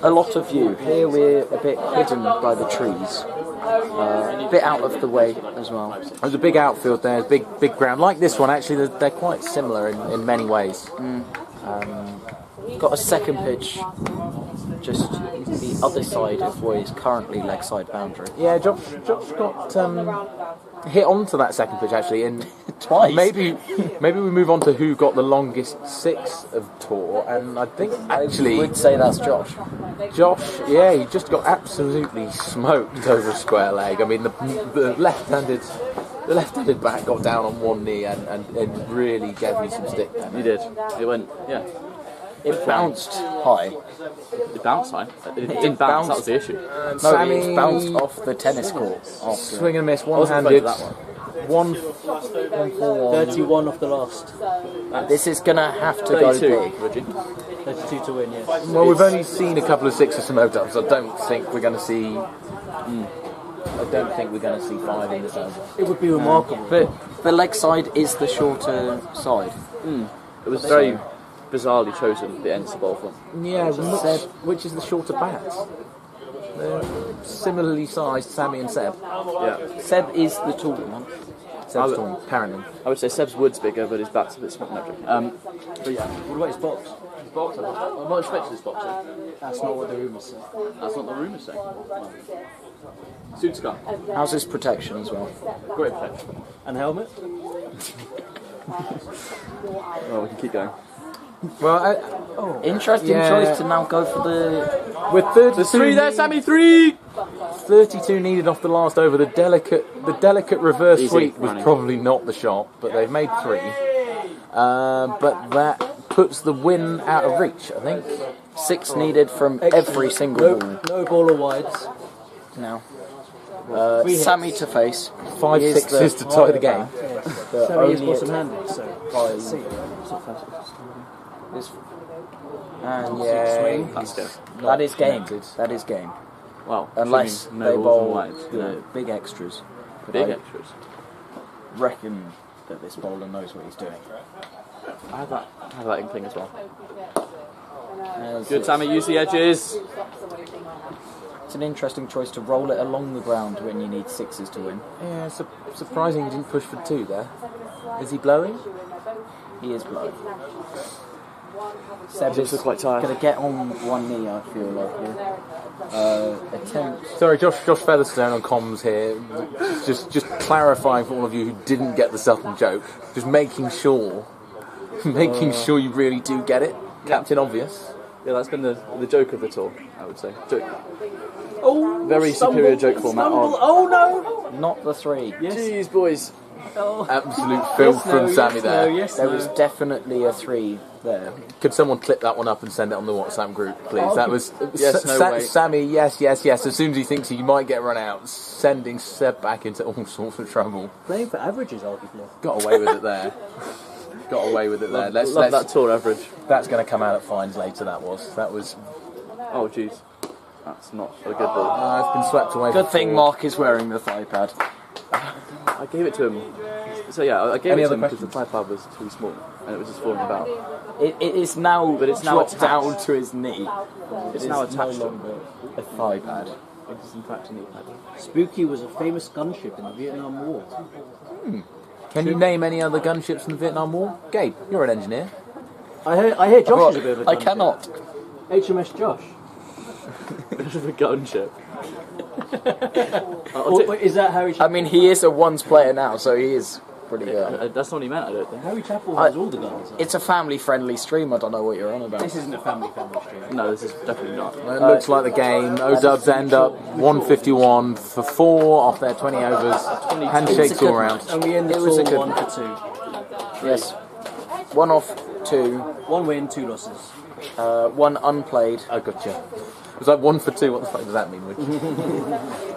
I: A lot of view. Here we're a bit hidden by the trees. A bit out of the way as well.
G: There's a big outfield there, big ground. Like this one, actually, they're quite similar in many ways.
I: Got a second pitch just the other side of what is currently leg side boundary.
G: Yeah, Josh got hit onto that second pitch actually, and
I: twice.
G: Maybe we move on to who got the longest six of tour, and I think actually
I: would say that's Josh.
G: Josh, yeah, he just got absolutely smoked over a square leg. I mean, the left-handed back got down on one knee and really gave me some stick.
B: He did. It went, yeah.
I: It bounced high.
B: It bounced high. It didn't bounce. That was the issue.
I: No,
G: Sammy
I: it bounced off the tennis court.
G: Swing and miss, one-handed. One
J: 31 off the last.
I: This is gonna have to go big.
J: 32 to win, yes.
G: Well, we've only seen a couple of sixes smoked up, so I don't think we're going to see. I don't think we're going to see 5 in this over.
J: It would be remarkable.
I: But the leg side is the shorter side.
B: It was very bizarrely chosen, the ends of both of them.
G: Yeah, which is the shorter bat? They're similarly sized, Sammy and Seb.
B: Yeah.
I: Seb is the taller one.
G: Seb's tall, apparently.
B: I would say Seb's wood's bigger, but his bat's a bit smaller.
J: But yeah, what about his box?
B: His box, I'm not expecting his box.
J: That's not what the rumours say.
B: That's not the rumours saying. Soon to come.
I: How's his protection as well?
B: Great protection.
J: And helmet?
B: Well, we can keep going.
G: Well,
I: interesting choice to now go for the.
G: With 32
B: There's 3 there, Sammy, 3!
G: 32 needed off the last over. The delicate reverse sweep was
B: running.
G: probably not the shot, but they've made 3. But that puts the win out of reach, I think.
I: 6 needed from every single ball.
J: No ball or wides.
I: Now. Sammy to face.
G: 5 sixes to tie the game.
J: Sammy is bottom-handed, so.
I: And
B: That's good.
I: that is game. That is game.
B: Well,
I: Unless
B: assuming
I: they
B: no balls
I: bowl
B: and wides.
I: the big extras. But
B: Big
I: I
B: extras.
I: reckon that this bowler knows what he's doing.
B: I have that inkling as well.
I: As
B: Good, Sammy, use the edges.
I: It's an interesting choice to roll it along the ground when you need 6s to win.
G: Yeah, surprising he didn't push for 2 there. Is he blowing?
I: He is blowing.
B: Seb's also quite tired.
I: Going to get on one knee, I feel like here. Attempt.
G: Sorry, Josh Featherstone on comms here. Just clarifying for all of you who didn't get the Sutton joke. Just making sure you really do get it. Captain Obvious.
B: Yeah, that's been the joke of the tour, I would say.
J: Oh,
B: Very superior joke format.
J: Oh no!
I: Not the 3.
J: Yes.
B: Jeez, boys.
G: Absolute filth from Sammy there.
I: There was definitely a 3 there.
G: Could someone clip that one up and send it on the WhatsApp group, please? That was
B: Yes, no way.
G: Sammy. Yes. As soon as he thinks he might get run out, sending Seb back into all sorts of trouble.
J: Playing for averages, arguably.
G: Got away with it there. Got away with it there.
B: Love that tour average.
G: That's going to come out at fines later. That was.
B: Oh, jeez. That's not a good ball.
G: It's been swept away.
I: Good thing Mark is wearing the thigh pad.
B: I gave it to him. So yeah, I gave it to him because the thigh pad was too small and it was just falling about.
I: It is now,
B: But it's now
I: dropped
B: attached.
I: down to his knee.
B: It's now attached to him.
I: A thigh pad.
B: It is in fact a knee pad.
J: Spooky was a famous gunship in the Vietnam War.
G: Can you name any other gunships in the Vietnam War? Gabe, you're an engineer.
J: I hear Josh is a bit of a
I: I
J: gunship.
I: cannot.
J: HMS Josh.
B: Bit of a gunship.
J: Is that Harry?
I: I mean, he is a ones player now, so he is pretty good.
F: That's not what he meant, I don't think.
J: Harry Chapel has all the guns.
I: It's a family-friendly stream. I don't know what you're on about.
J: This isn't a family stream.
F: No, this is definitely not.
G: It looks like the game. O-Dubs end up 151 for 4 off their 20 overs. Handshakes all round.
J: And we end the
I: was a
J: tour
I: good
J: 1 for 2.
I: Yes. 1 off 2.
J: 1 win, 2 losses.
I: 1 unplayed.
G: I gotcha. It was like 1 for 2. What the fuck does that mean?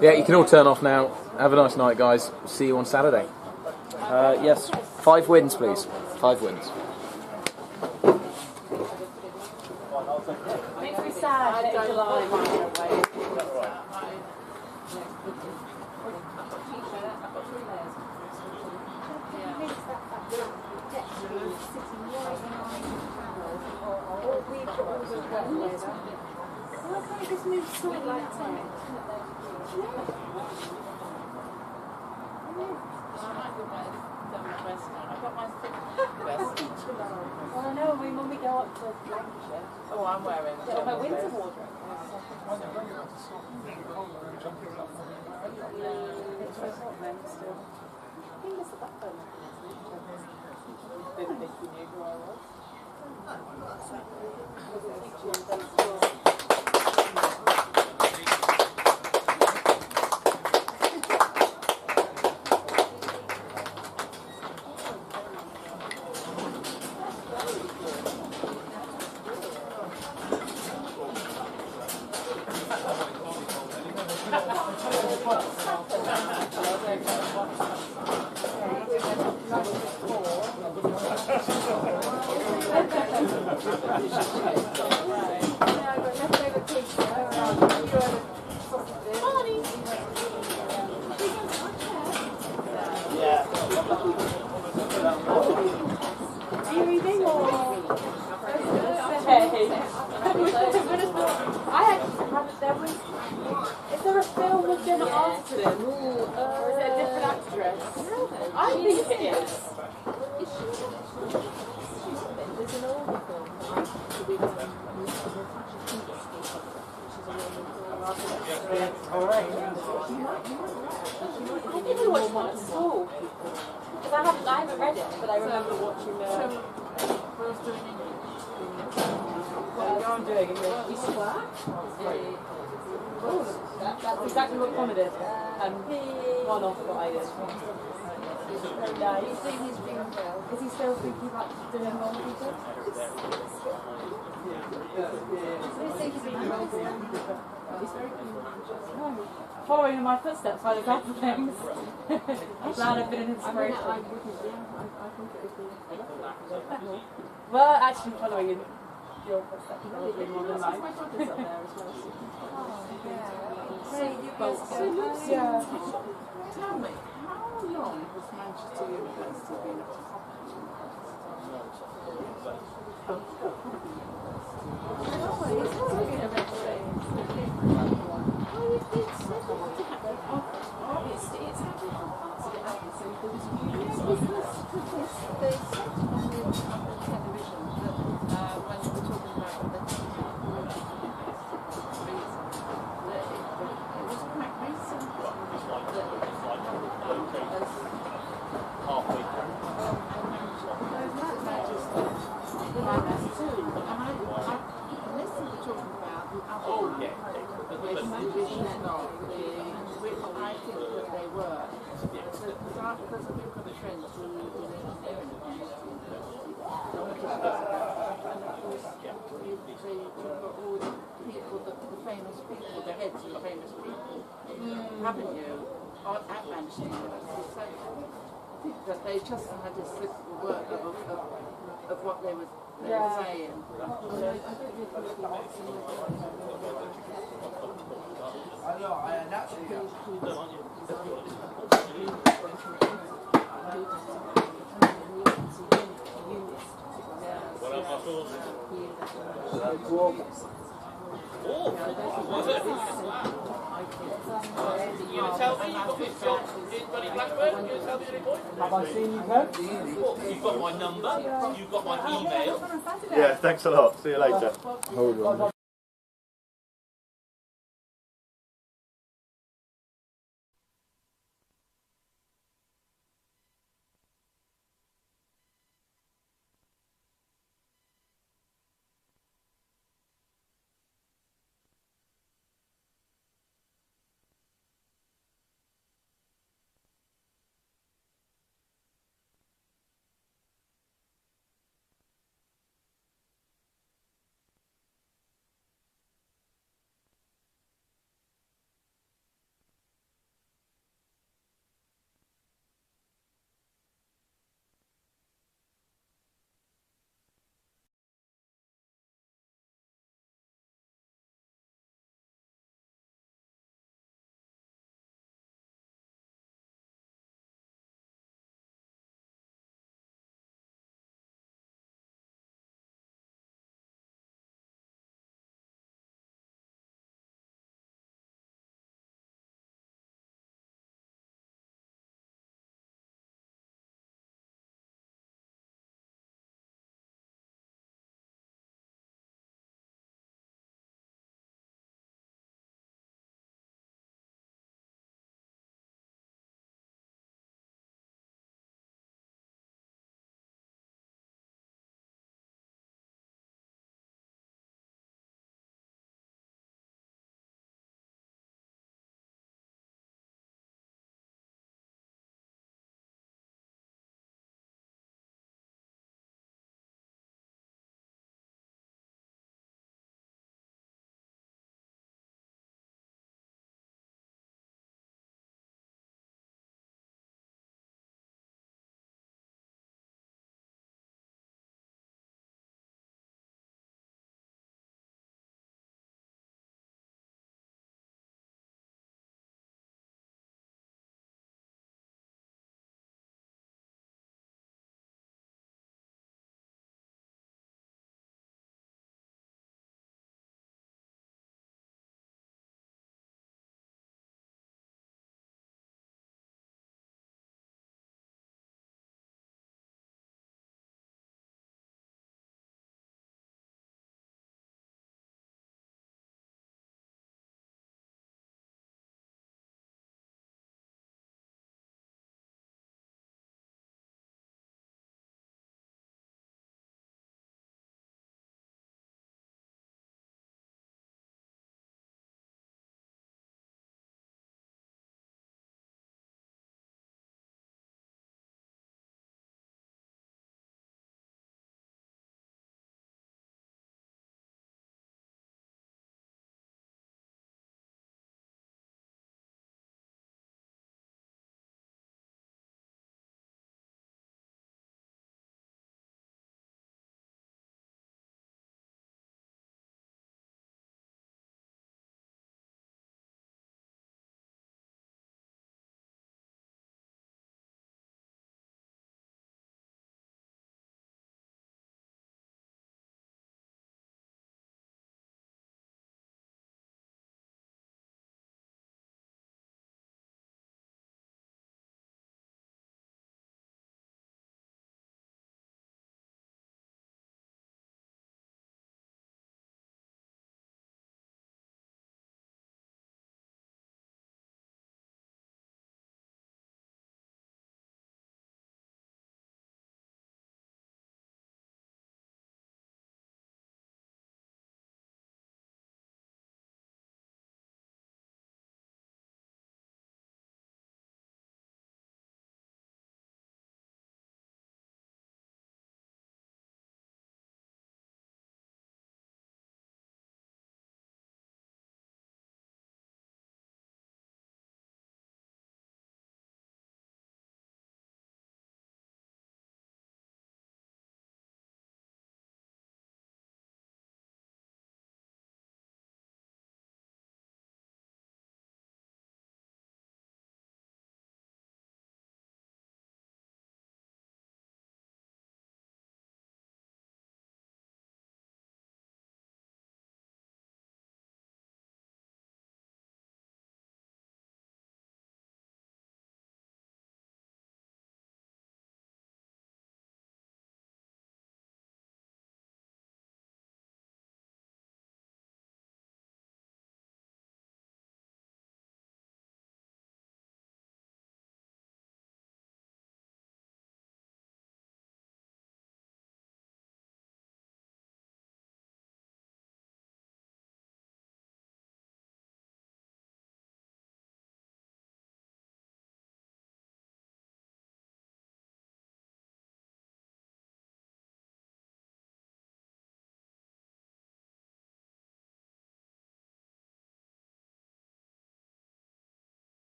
G: Yeah, you can all turn off now. Have a nice night, guys. See you on Saturday.
I: Yes. 5 wins, please. 5 wins.
D: Makes me sad that it's July. Why can't we just move slightly like that? Well, I know when we go up to Lancashire. Oh, I'm wearing my winter wardrobe. It's so hot then still. I think it's about fun. Didn't think you knew who I was. Is there a film with Jenna Aniston? Or is it a different actress? I think it is. There's an older film. Alright. I didn't watch one at school. Because I haven't read it, but I remember watching the... What I'm doing is that's exactly what Connor did. And one off what I did. Yeah, he's doing his dream film. Is he still thinking about doing more people? Following in my footsteps by the sound of things. I'm glad I've been an inspiration. Well, actually following in your footsteps probably more than mine. Yeah.
K: Tell me, how long has Manchester University been a haven't you, at Manchester University, that they just had this little work of what they were saying.
J: Have I seen you, Coach?
H: You've got my number, you've got my email.
B: Yeah, thanks a lot. See you later.
I: Hold on.